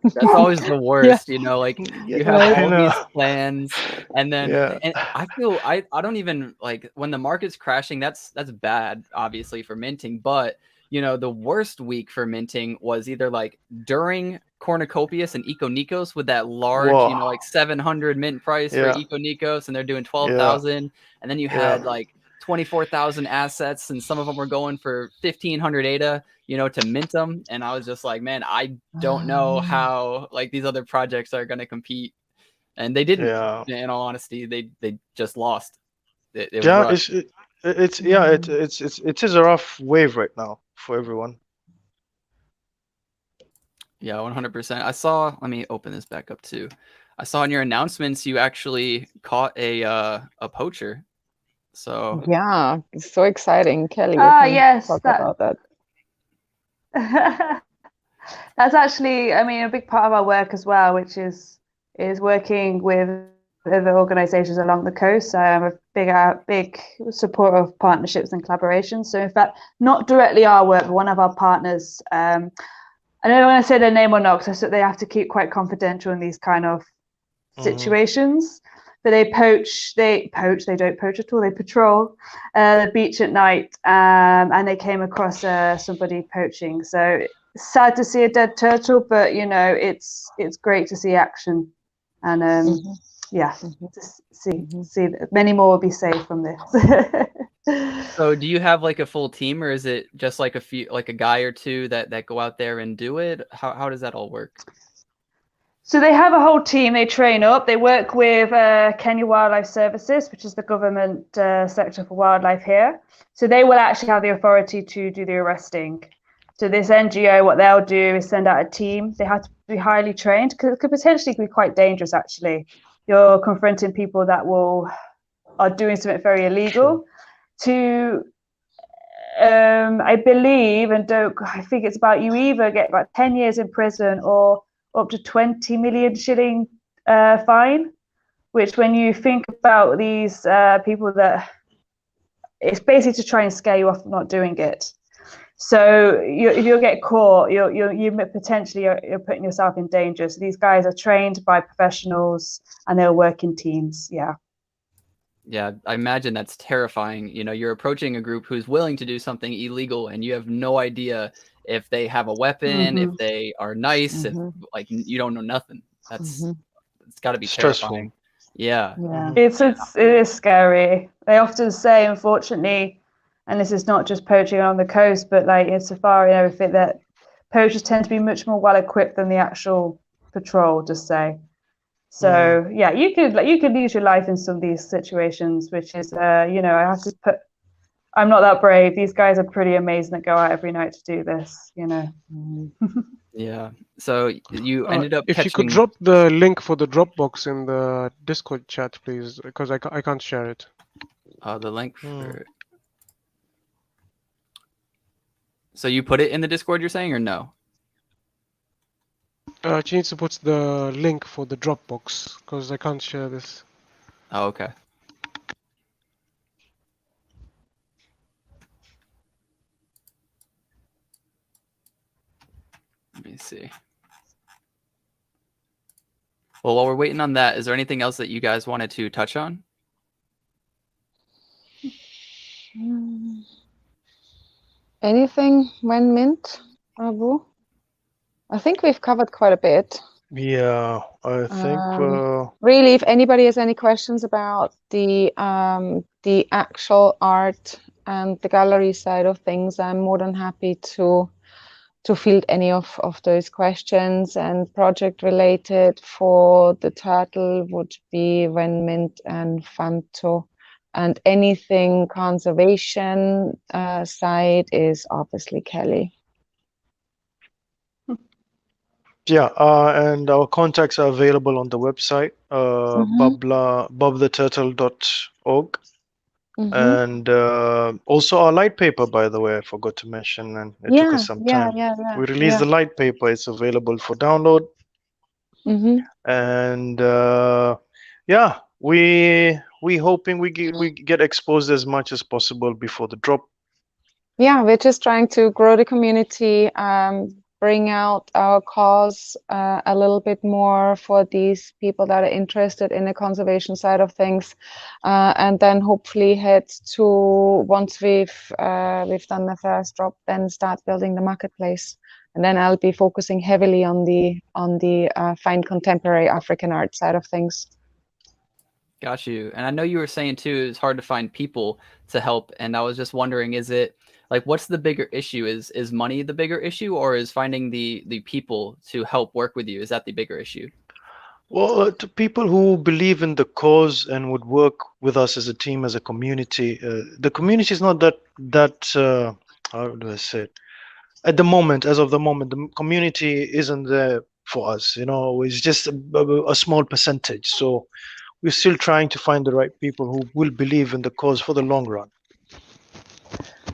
That's always the worst, you know, like you have all these plans and then and I feel I don't even like when the market's crashing, that's bad obviously for minting, but you know, the worst week for minting was either like during Cornucopias and Econikos with that large, you know, like 700 mint price for Econikos, and they're doing 12,000, and then you had like 24,000 assets, and some of them were going for 1,500 ADA, you know, to mint them. And I was just like, man, I don't know how like these other projects are going to compete, and they didn't. In all honesty, they just lost. It is a rough wave right now for everyone. Yeah, 100%. I saw. Let me open this back up too. I saw in your announcements you actually caught a poacher. So yeah, it's so exciting, Kelly. Yes, talk about that. That's actually, I mean, a big part of our work as well, which is working with other organisations along the coast. So I'm a big supporter of partnerships and collaborations. So in fact, not directly our work, but one of our partners. I don't want to say their name or not, because they have to keep quite confidential in these kind of situations. But they don't poach at all. They patrol the beach at night, and they came across somebody poaching. So it's sad to see a dead turtle, but you know, it's great to see action, and to see that many more will be saved from this. So do you have like a full team, or is it just like a guy or two that go out there and do it? How does that all work? So they have a whole team. They train up. They work with Kenya Wildlife Services, which is the government sector for wildlife here. So they will actually have the authority to do the arresting. So this NGO, what they'll do is send out a team. They have to be highly trained because it could potentially be quite dangerous. Actually, you're confronting people that are doing something very illegal. Sure. I believe, I think it's about, you either get about 10 years in prison or up to 20 million shilling fine, which when you think about these people, that it's basically to try and scare you off not doing it. So if you get caught, you potentially you're putting yourself in danger. So these guys are trained by professionals and they'll work in teams. Yeah. Yeah, I imagine that's terrifying. You know, you're approaching a group who's willing to do something illegal and you have no idea if they have a weapon, if they are nice, if like you don't know nothing. That's it's got to be stressful. Terrifying. Yeah. It is scary. They often say, unfortunately, and this is not just poaching on the coast, but like in safari and everything, that poachers tend to be much more well equipped than the actual patrol, just say. So yeah, you could lose your life in some of these situations, which is you know, I'm not that brave. These guys are pretty amazing that go out every night to do this, you know. Yeah. So you ended up if you could drop the link for the Dropbox in the Discord chat, please, because I can't share it. The link for... So you put it in the Discord, you're saying, or no? She needs to put the link for the Dropbox because I can't share this. Oh, okay. Let me see. Well, while we're waiting on that, is there anything else that you guys wanted to touch on? Anything when mint, Abu? I think we've covered quite a bit. Yeah, I think really, if anybody has any questions about the actual art and the gallery side of things, I'm more than happy to field any of those questions. And project related for the turtle would be when mint and Fanto, and anything conservation side is obviously Kelly. Yeah, and our contacts are available on the website, BobTheTurtle.org. And also our light paper, by the way, I forgot to mention, and it took us some time. We released the light paper. It's available for download. And yeah, we hoping we get exposed as much as possible before the drop. Yeah, we're just trying to grow the community, bring out our cause a little bit more for these people that are interested in the conservation side of things, and then hopefully head to, once we've done the first drop, then start building the marketplace. And then I'll be focusing heavily on the fine contemporary African art side of things. Got you. And I know you were saying too, it's hard to find people to help. And I was just wondering, is it like, what's the bigger issue? Is money the bigger issue, or is finding the people to help work with you? Is that the bigger issue? Well, to people who believe in the cause and would work with us as a team, as a community, the community is not that how do I say it? At the moment, as of the moment, the community isn't there for us. You know, it's just a small percentage. So we're still trying to find the right people who will believe in the cause for the long run.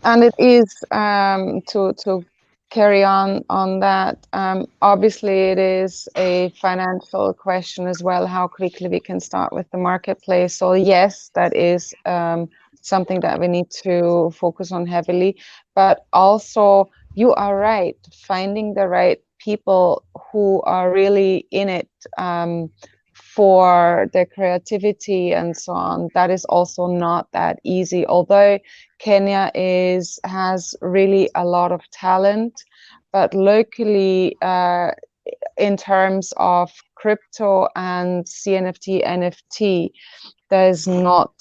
And it is to carry on that. Obviously, it is a financial question as well, how quickly we can start with the marketplace. So yes, that is something that we need to focus on heavily. But also, you are right, finding the right people who are really in it for their creativity and so on, that is also not that easy. Although Kenya has really a lot of talent, but locally in terms of crypto and CNFT, NFT, there's not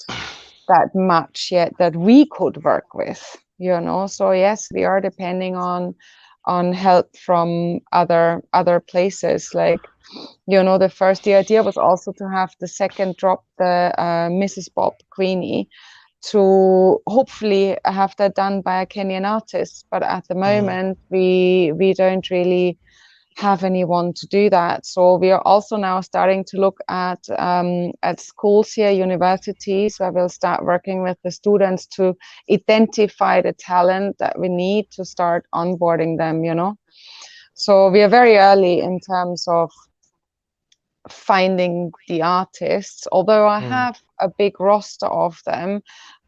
that much yet that we could work with, you know. So yes, we are depending on on help from other places. Like, the idea was also to have the second drop, the Mrs. Bob Queenie, to hopefully have that done by a Kenyan artist. But at the moment, we don't really have anyone to do that. So we are also now starting to look at schools here, universities, where we'll start working with the students to identify the talent that we need to start onboarding them, So we are very early in terms of finding the artists, although I have a big roster of them.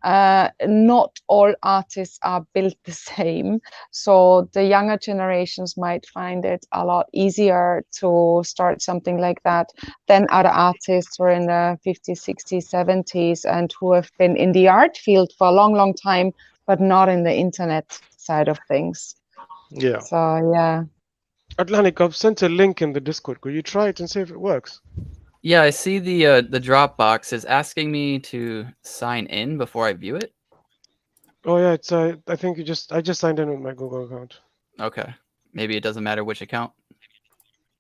Not all artists are built the same, so the younger generations might find it a lot easier to start something like that than other artists who are in the 50s, 60s, 70s and who have been in the art field for a long time, but not in the internet side of things. Yeah. So yeah. Atlanick, I've sent a link in the Discord. Could you try it and see if it works? Yeah, I see the Dropbox is asking me to sign in before I view it. Oh yeah, it's I think I just signed in with my Google account. Okay, maybe it doesn't matter which account.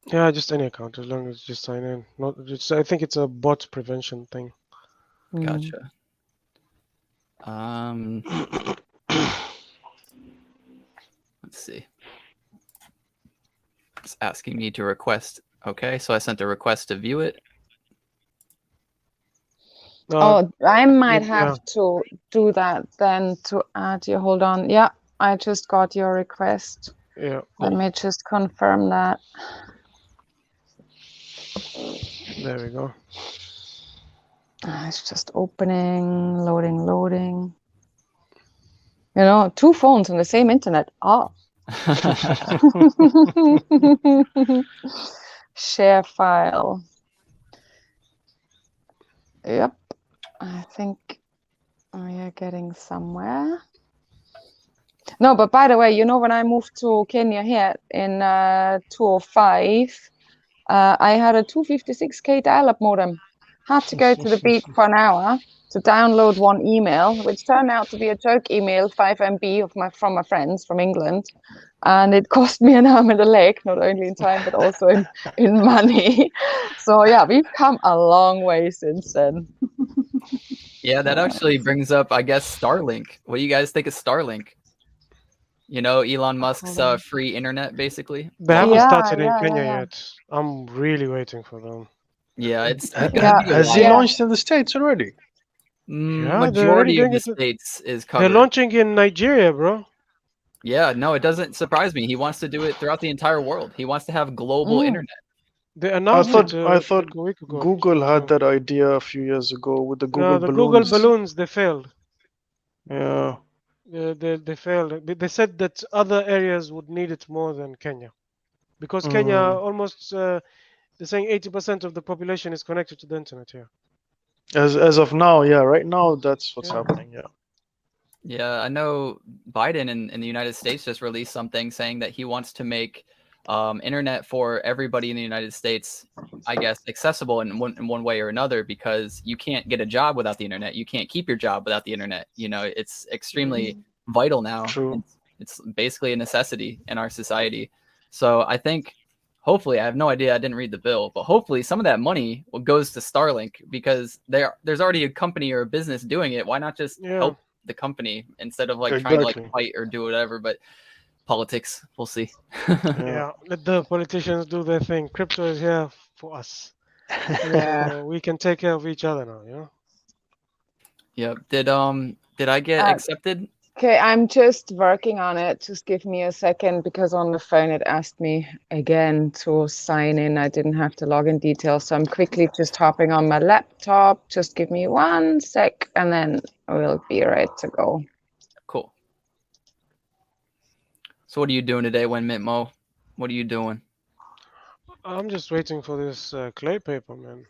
Yeah, just any account as long as you just sign in. I think it's a bot prevention thing. Gotcha. Let's see. It's asking me to request. Okay, so I sent a request to view it. I might have to do that then to add you. Hold on. Yeah, I just got your request. Yeah. Let me just confirm that. There we go. It's just opening, loading. 2 phones on the same internet. Oh. Share file. Yep. I think we are getting somewhere. No, but by the way, when I moved to Kenya here in 2005, I had a 256K dial-up modem. Had to go to the beach for an hour to download one email, which turned out to be a joke email, 5 MB from my friends from England. And it cost me an arm and a leg, not only in time, but also in money. So yeah, we've come a long way since then. Yeah, that actually brings up, I guess, Starlink. What do you guys think of Starlink? Elon Musk's free internet, basically. They haven't started in Kenya yet. I'm really waiting for them. Yeah, it's Has he launched in the States already? Majority of the states is covered. They're launching in Nigeria, bro. Yeah, no, it doesn't surprise me. He wants to do it throughout the entire world. He wants to have global internet. They announced I thought a week ago. Google had that idea a few years ago with the Google balloons. Google balloons, they failed. Yeah. They failed. They said that other areas would need it more than Kenya, because Kenya almost they're saying 80% of the population is connected to the internet here. As of now, yeah. Right now, that's what's happening. Yeah. Yeah, I know Biden in the United States just released something saying that he wants to make internet for everybody in the United States, I guess, accessible in one way or another, because you can't get a job without the internet. You can't keep your job without the internet. It's extremely vital now. True. It's basically a necessity in our society. So I think, hopefully, I have no idea, I didn't read the bill, but hopefully some of that money goes to Starlink, because there's already a company or a business doing it. Why not just help the company instead of trying to fight or do whatever? But politics, we'll see. Yeah, let the politicians do their thing. Crypto is here for us. So we can take care of each other now. Yeah. Did I get accepted? Okay, I'm just working on it. Just give me a second, because on the phone it asked me again to sign in. I didn't have the login details, so I'm quickly just hopping on my laptop. Just give me 1 sec, and then we'll be ready to go. Cool. So what are you doing today, Mo? What are you doing? I'm just waiting for this clay paper, man.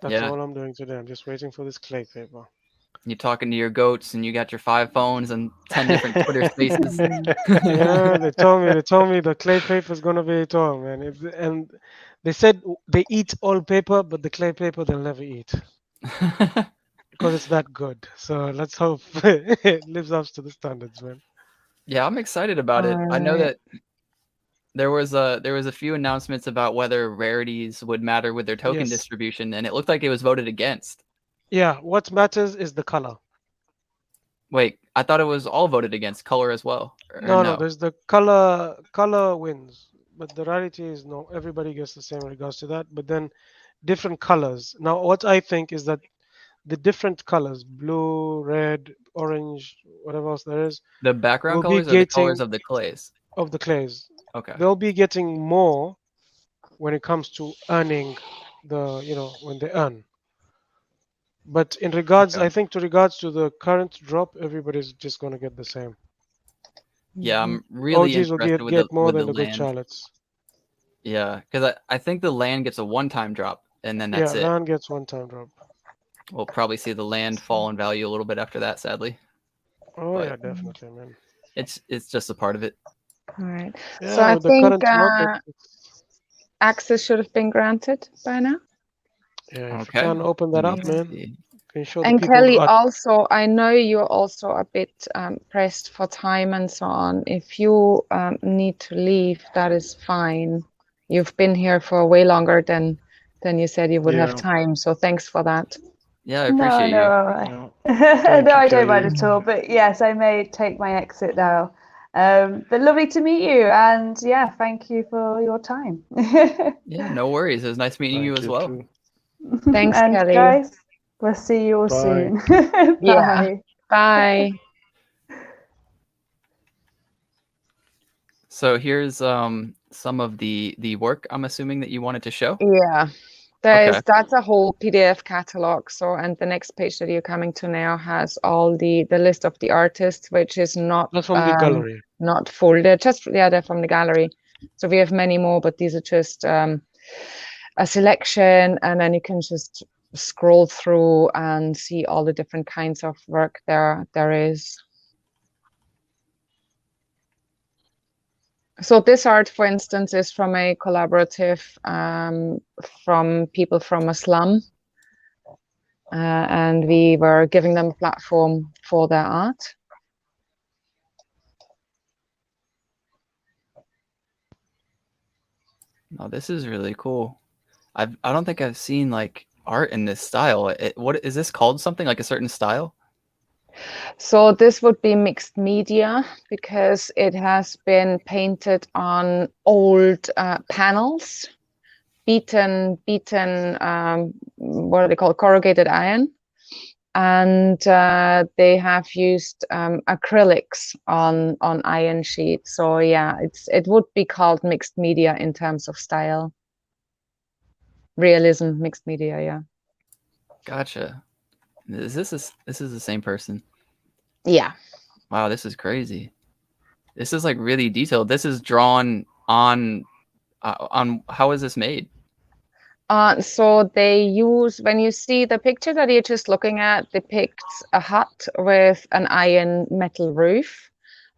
That's all I'm doing today. I'm just waiting for this clay paper. You talking to your goats, and you got your 5 phones and 10 different Twitter spaces. Yeah, they told me the clay paper is gonna be it all, man. And they said they eat all paper, but the clay paper they'll never eat because it's that good. So let's hope it lives up to the standards, man. Yeah, I'm excited about it. I know Alright. that there was a few announcements about whether rarities would matter with their token Yes. distribution, and it looked like it was voted against. Yeah. What matters is the color. Wait, I thought it was all voted against color as well, or No, no? there's the color. Color wins, but the rarity is no. Everybody gets the same in regards to that. But then different colors. Now, what I think is that the different colors, blue, red, orange, whatever else there is, The background will be colors or the colors getting of the clays? of the clays. Okay. They'll be getting more when it comes to earning the, when they earn. But in regards, Okay. I think to regards to the current drop, everybody's just going to get the same. Yeah, Mhm. I'm really OGs will interested get more with than the the good land. Charlottes. Yeah, because I think the land gets a one-time drop, and then Yeah, that's it. land gets one-time drop. We'll probably see the land fall in value a little bit after that, sadly. Oh But yeah, definitely, man. it's just a part of it. All right. So Yeah, I with the think current market, access should have been granted by now. yeah, if you Okay. can open that Let up, me man, see. can show the And people Kelly, art. also, I know you're also a bit pressed for time and so on. If you need to leave, that is fine. You've been here for way longer than you said you would have Yeah. time. So thanks for that. Yeah, I No, appreciate no, you. all right. No. No, Thank you, I don't mind Kelly. at all. But yes, I may take my exit now. But lovely to meet you, and yeah, thank you for your time. Yeah, no worries. It was nice meeting you Thank as you well. too. Thanks, And Kelly. guys, we'll see you all Bye. soon. Yeah. Bye. Bye. So here's some of the work I'm assuming that you wanted to show. Yeah. Okay. That's a whole PDF catalog. So, and the next page that you're coming to now has all the list of the artists, which is not That's from the gallery. not full. They're just, yeah, they're from the gallery. So we have many more, but these are just a selection, and then you can just scroll through and see all the different kinds of work there is. So this art, for instance, is from a collaborative from people from a slum. And we were giving them a platform for their art. Oh, this is really cool. I don't think I've seen like art in this style. What is this called? Something like a certain style? So this would be mixed media because it has been painted on old panels, beaten, what are they called? Corrugated iron. And they have used acrylics on iron sheet. So yeah, it would be called mixed media in terms of style. Realism, mixed media, yeah. Gotcha. This is the same person? Yeah. Wow, this is crazy. This is like really detailed. This is drawn on how is this made? So they use, when you see the picture that you're just looking at, depicts a hut with an iron metal roof,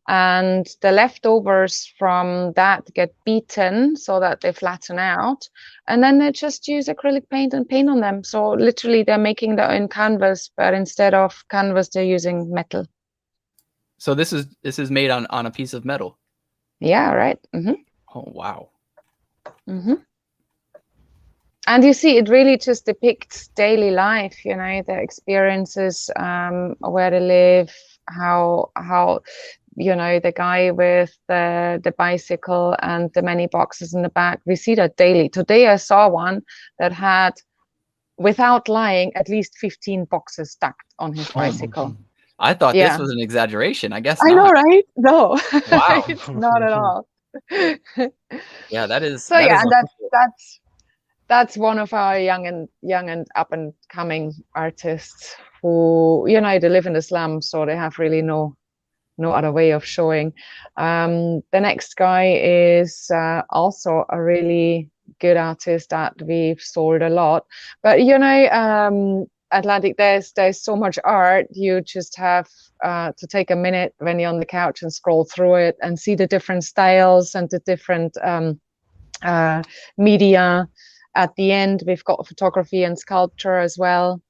and the leftovers from that get beaten so that they flatten out, and then they just use acrylic paint and paint on them. So literally they're making their own canvas, but instead of canvas they're using metal. So this is made on a piece of metal. Yeah, right. Mm-hmm. Oh wow. Mm-hmm. And you see, it really just depicts daily life, you know, their experiences, where they live, how you know, the guy with the bicycle and the many boxes in the back. We see that daily. Today I saw one that had, without lying, at least 15 boxes stacked on his bicycle. I thought Yeah. this was an exaggeration. I guess I not. know, right? No. Wow. It's not at all. Yeah, that is. So that yeah, is and that's one of our young and up and coming artists who, you know, they live in the slum, so they have really no other way of showing. The next guy is also a really good artist that we've sold a lot, but you know, Atlanick, there's so much art. You just have to take a minute when you're on the couch and scroll through it and see the different styles and the different media. At the end, we've got photography and sculpture as well.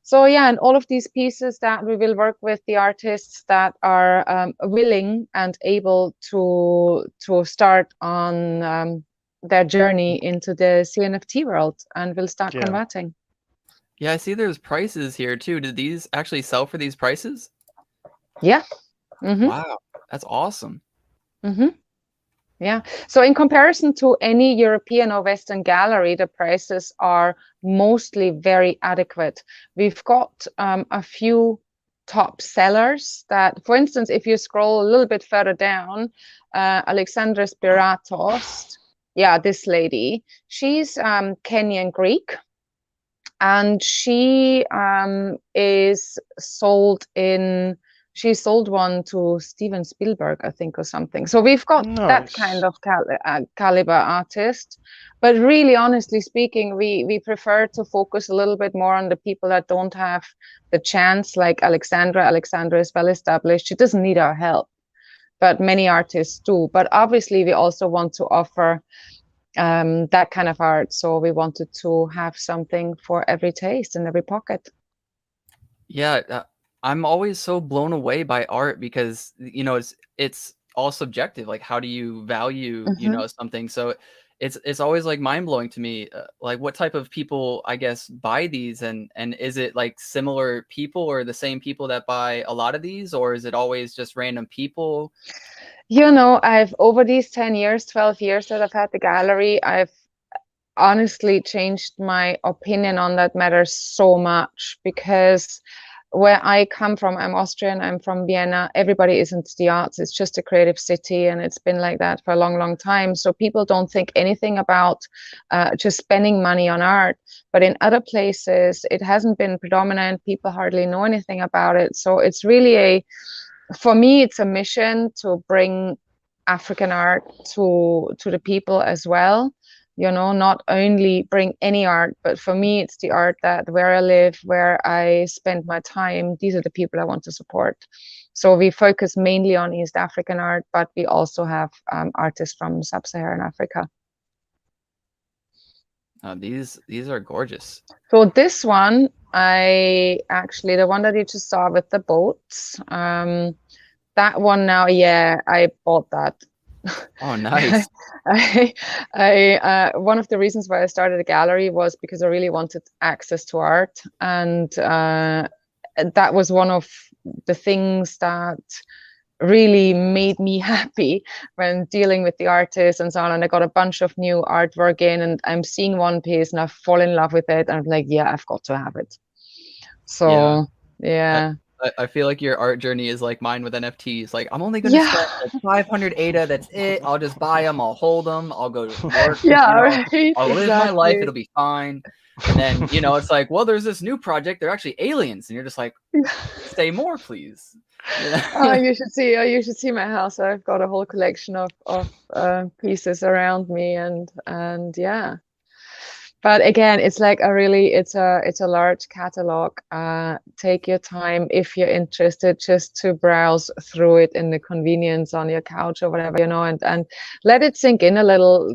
So yeah, and all of these pieces that we will work with the artists that are willing and able to start on their journey into the CNFT world, and will start Yeah. converting. Yeah, I see there's prices here too. Did these actually sell for these prices? Yeah. Mm-hmm. Wow, that's awesome. Mm-hmm. Yeah. So in comparison to any European or Western gallery, the prices are mostly very adequate. We've got a few top sellers that, for instance, if you scroll a little bit further down, Alexandra Spiratos, yeah, this lady, she's Kenyan Greek, and she is sold in, she sold one to Steven Spielberg, I think, or something. So we've got that kind of caliber artist. But really, honestly speaking, we prefer to focus a little bit more on the people that don't have the chance, like Alexandra. Alexandra is well established. She doesn't need our help, but many artists do. But obviously, we also want to offer that kind of art. So we wanted to have something for every taste in every pocket. Yeah, I'm always so blown away by art because, you know, it's all subjective. Like, how do you value, you know, something? So it's always like mind blowing to me. Like, what type of people, I guess, buy these, and is it like similar people or the same people that buy a lot of these, or is it always just random people? You know, I've over these 10 years, 12 years that I've had the gallery, I've honestly changed my opinion on that matter so much, because where I come from, I'm Austrian, I'm from Vienna, everybody is into the arts. It's just a creative city, and it's been like that for a long, long time. So people don't think anything about just spending money on art. But in other places, it hasn't been predominant. People hardly know anything about it. So it's really for me, it's a mission to bring African art to the people as well. You know, not only bring any art, but for me, it's the art that where I live, where I spend my time. These are the people I want to support. So we focus mainly on East African art, but we also have artists from Sub-Saharan Africa. These are gorgeous. So this one, I actually, the one that you just saw with the boats, that one now, yeah, I bought that. Oh, nice. One of the reasons why I started a gallery was because I really wanted access to art, and that was one of the things that really made me happy when dealing with the artists and so on. And I got a bunch of new artwork in, and I'm seeing one piece and I fall in love with it, and I'm like, yeah, I've got to have it. So yeah. I feel like your art journey is like mine with NFTs. Like, I'm only gonna spend like 500 ADA. That's it. I'll just buy them. I'll hold them. I'll go to work. Yeah, you know, right. I'll live my life. It'll be fine. And then, you know, it's like, well, there's this new project. They're actually aliens, and you're just like, say more, please. Oh, you should see. Oh, you should see my house. I've got a whole collection of pieces around me, and yeah. But again, it's like it's a large catalog. Take your time if you're interested, just to browse through it in the convenience on your couch or whatever, you know, and let it sink in a little.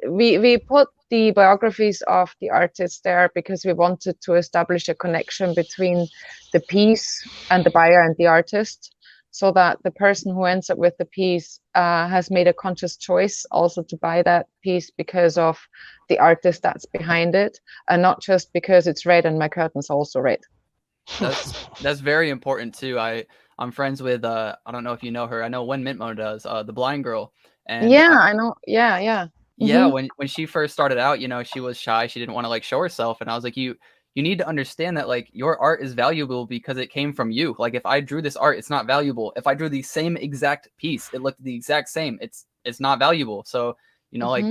We put the biographies of the artists there because we wanted to establish a connection between the piece and the buyer and the artist, so that the person who ends up with the piece has made a conscious choice also to buy that piece because of the artist that's behind it, and not just because it's red and my curtain's also red. That's very important too. I'm friends with I don't know if you know her. I know Wen Mintmo does, the BlindGirl. And yeah, I know. Yeah. Yeah, when she first started out, you know, she was shy. She didn't want to like show herself, and I was like, you need to understand that like your art is valuable because it came from you. Like, if I drew this art, it's not valuable. If I drew the same exact piece, it looked the exact same, it's not valuable. So, you know, like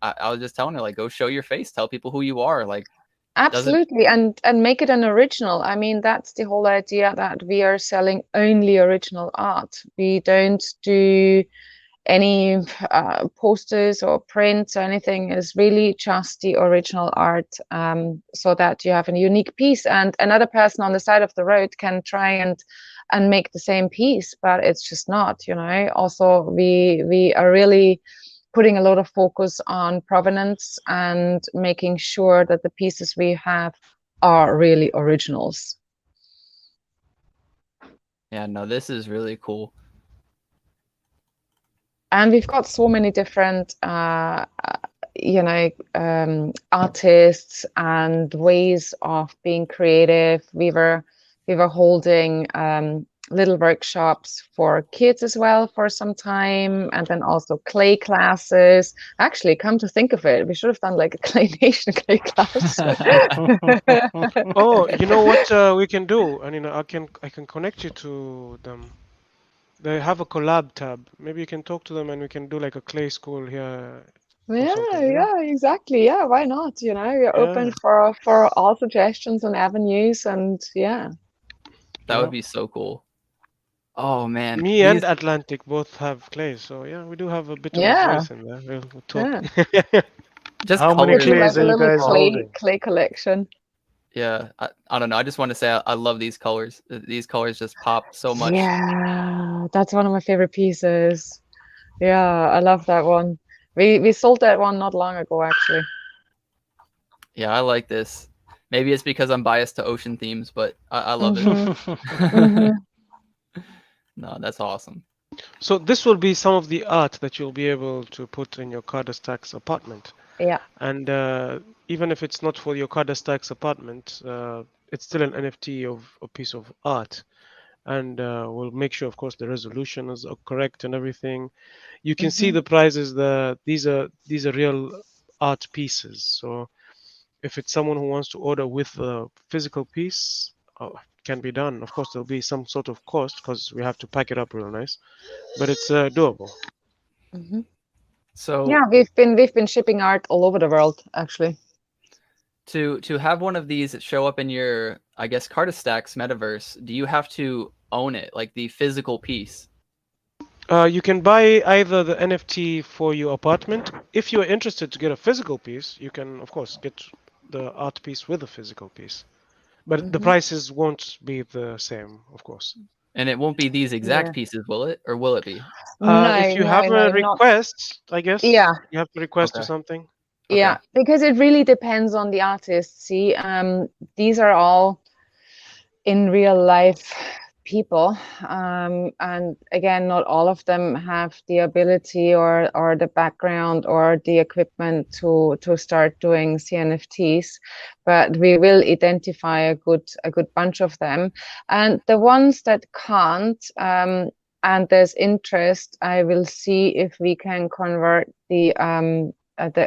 I was just telling her, like, go show your face, tell people who you are. Like, absolutely, and make it an original. I mean, that's the whole idea, that we are selling only original art. We don't do any posters or prints or anything. Is really just the original art, so that you have a unique piece, and another person on the side of the road can try and make the same piece, but it's just not, you know. Also, we are really putting a lot of focus on provenance and making sure that the pieces we have are really originals. Yeah, no, this is really cool. And we've got so many different artists and ways of being creative. We were holding little workshops for kids as well for some time, and then also clay classes. Actually, come to think of it, we should have done like a clay nation clay class. Oh, you know what we can do? And I can connect you to them. They have a collab tab. Maybe you can talk to them and we can do like a clay school here. Yeah, exactly. Yeah, why not? You're open for all suggestions and avenues, and yeah. That would be so cool. Oh man, Me and Atlantic both have clay, so yeah, we do have a bit of a voice in there. We'll talk. Yeah. Just how many clays are you guys holding? Clay collection. Yeah, I don't know. I just want to say I love these colors. These colors just pop so much. Yeah, that's one of my favorite pieces. Yeah, I love that one. We sold that one not long ago, actually. Yeah, I like this. Maybe it's because I'm biased to ocean themes, but I love it. No, that's awesome. So this will be some of the art that you'll be able to put in your Cardestack's apartment. Yeah. And even if it's not for your Cardestack's apartment, it's still an NFT of a piece of art. And we'll make sure, of course, the resolution is correct and everything. You can see the prices. These are real art pieces. So if it's someone who wants to order with a physical piece, can be done. Of course, there'll be some sort of cost because we have to pack it up real nice, but it's doable. So yeah, we've been shipping art all over the world, actually. To have one of these show up in your, I guess, Cardestack's metaverse, do you have to own it, like the physical piece? You can buy either the NFT for your apartment. If you're interested to get a physical piece, you can, of course, get the art piece with a physical piece. But the prices won't be the same, of course. And it won't be these exact pieces, will it? Or will it be? If you have a request, I guess. Yeah. You have to request or something. Yeah, because it really depends on the artist. See, these are all in real life people, and again, not all of them have the ability or the background or the equipment to start doing CNFTs, but we will identify a good bunch of them, and the ones that can't, and there's interest, I will see if we can convert the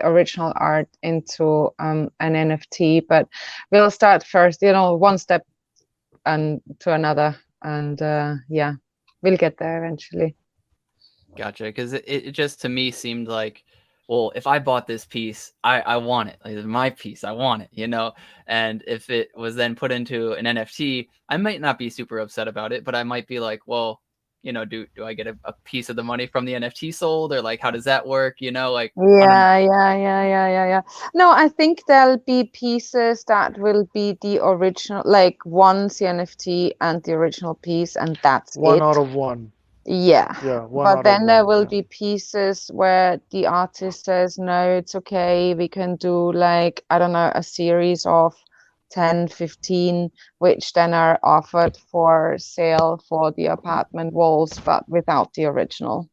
original art into an NFT, but we'll start first, one step and to another, and yeah, we'll get there eventually. Gotcha. Because it just to me seemed like, well, if I bought this piece, I want it. Like, it's my piece, I want it, and if it was then put into an NFT, I might not be super upset about it, but I might be like, well, do I get a piece of the money from the NFT sold, or like how does that work? Like yeah. No, I think there'll be pieces that will be the original, like one CNFT and the original piece, and that's one it. out of one. Yeah. But then there will be pieces where the artist says, no, it's okay, we can do like, I don't know, a series of 10, 15, which then are offered for sale for the apartment walls, but without the original.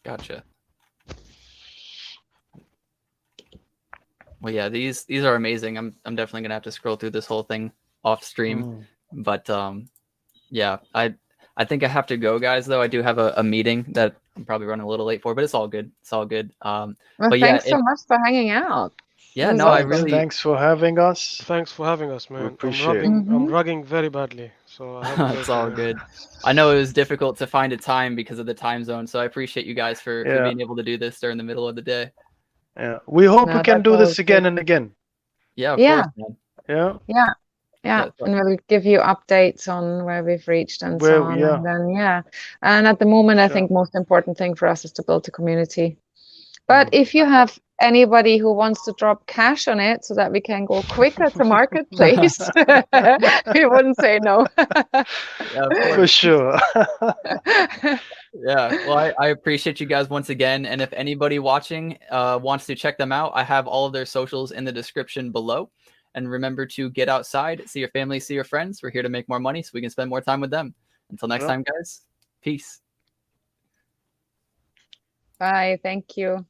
Gotcha. Well, yeah, these are amazing. I'm definitely gonna have to scroll through this whole thing off stream, but yeah, I think I have to go, guys. Though I do have a meeting that I'm probably running a little late for, but it's all good. It's all good. Well, but thanks so much for hanging out. Yeah, no, I really. Thanks for having us. Thanks for having us, man. We appreciate it. I'm rugging very badly, so it's all good. I know it was difficult to find a time because of the time zone, so I appreciate you guys for being able to do this during the middle of the day. Yeah, we hope we can do this again and again. Yeah, of course, man. Yeah, and we'll give you updates on where we've reached and so on. And then and at the moment, I think most important thing for us is to build a community. But if you have anybody who wants to drop cash on it so that we can go quicker to marketplace, we wouldn't say no. For sure. Yeah, well, I appreciate you guys once again. And if anybody watching wants to check them out, I have all of their socials in the description below. And remember to get outside, see your family, see your friends. We're here to make more money so we can spend more time with them. Until next time, guys, peace. Bye. Thank you.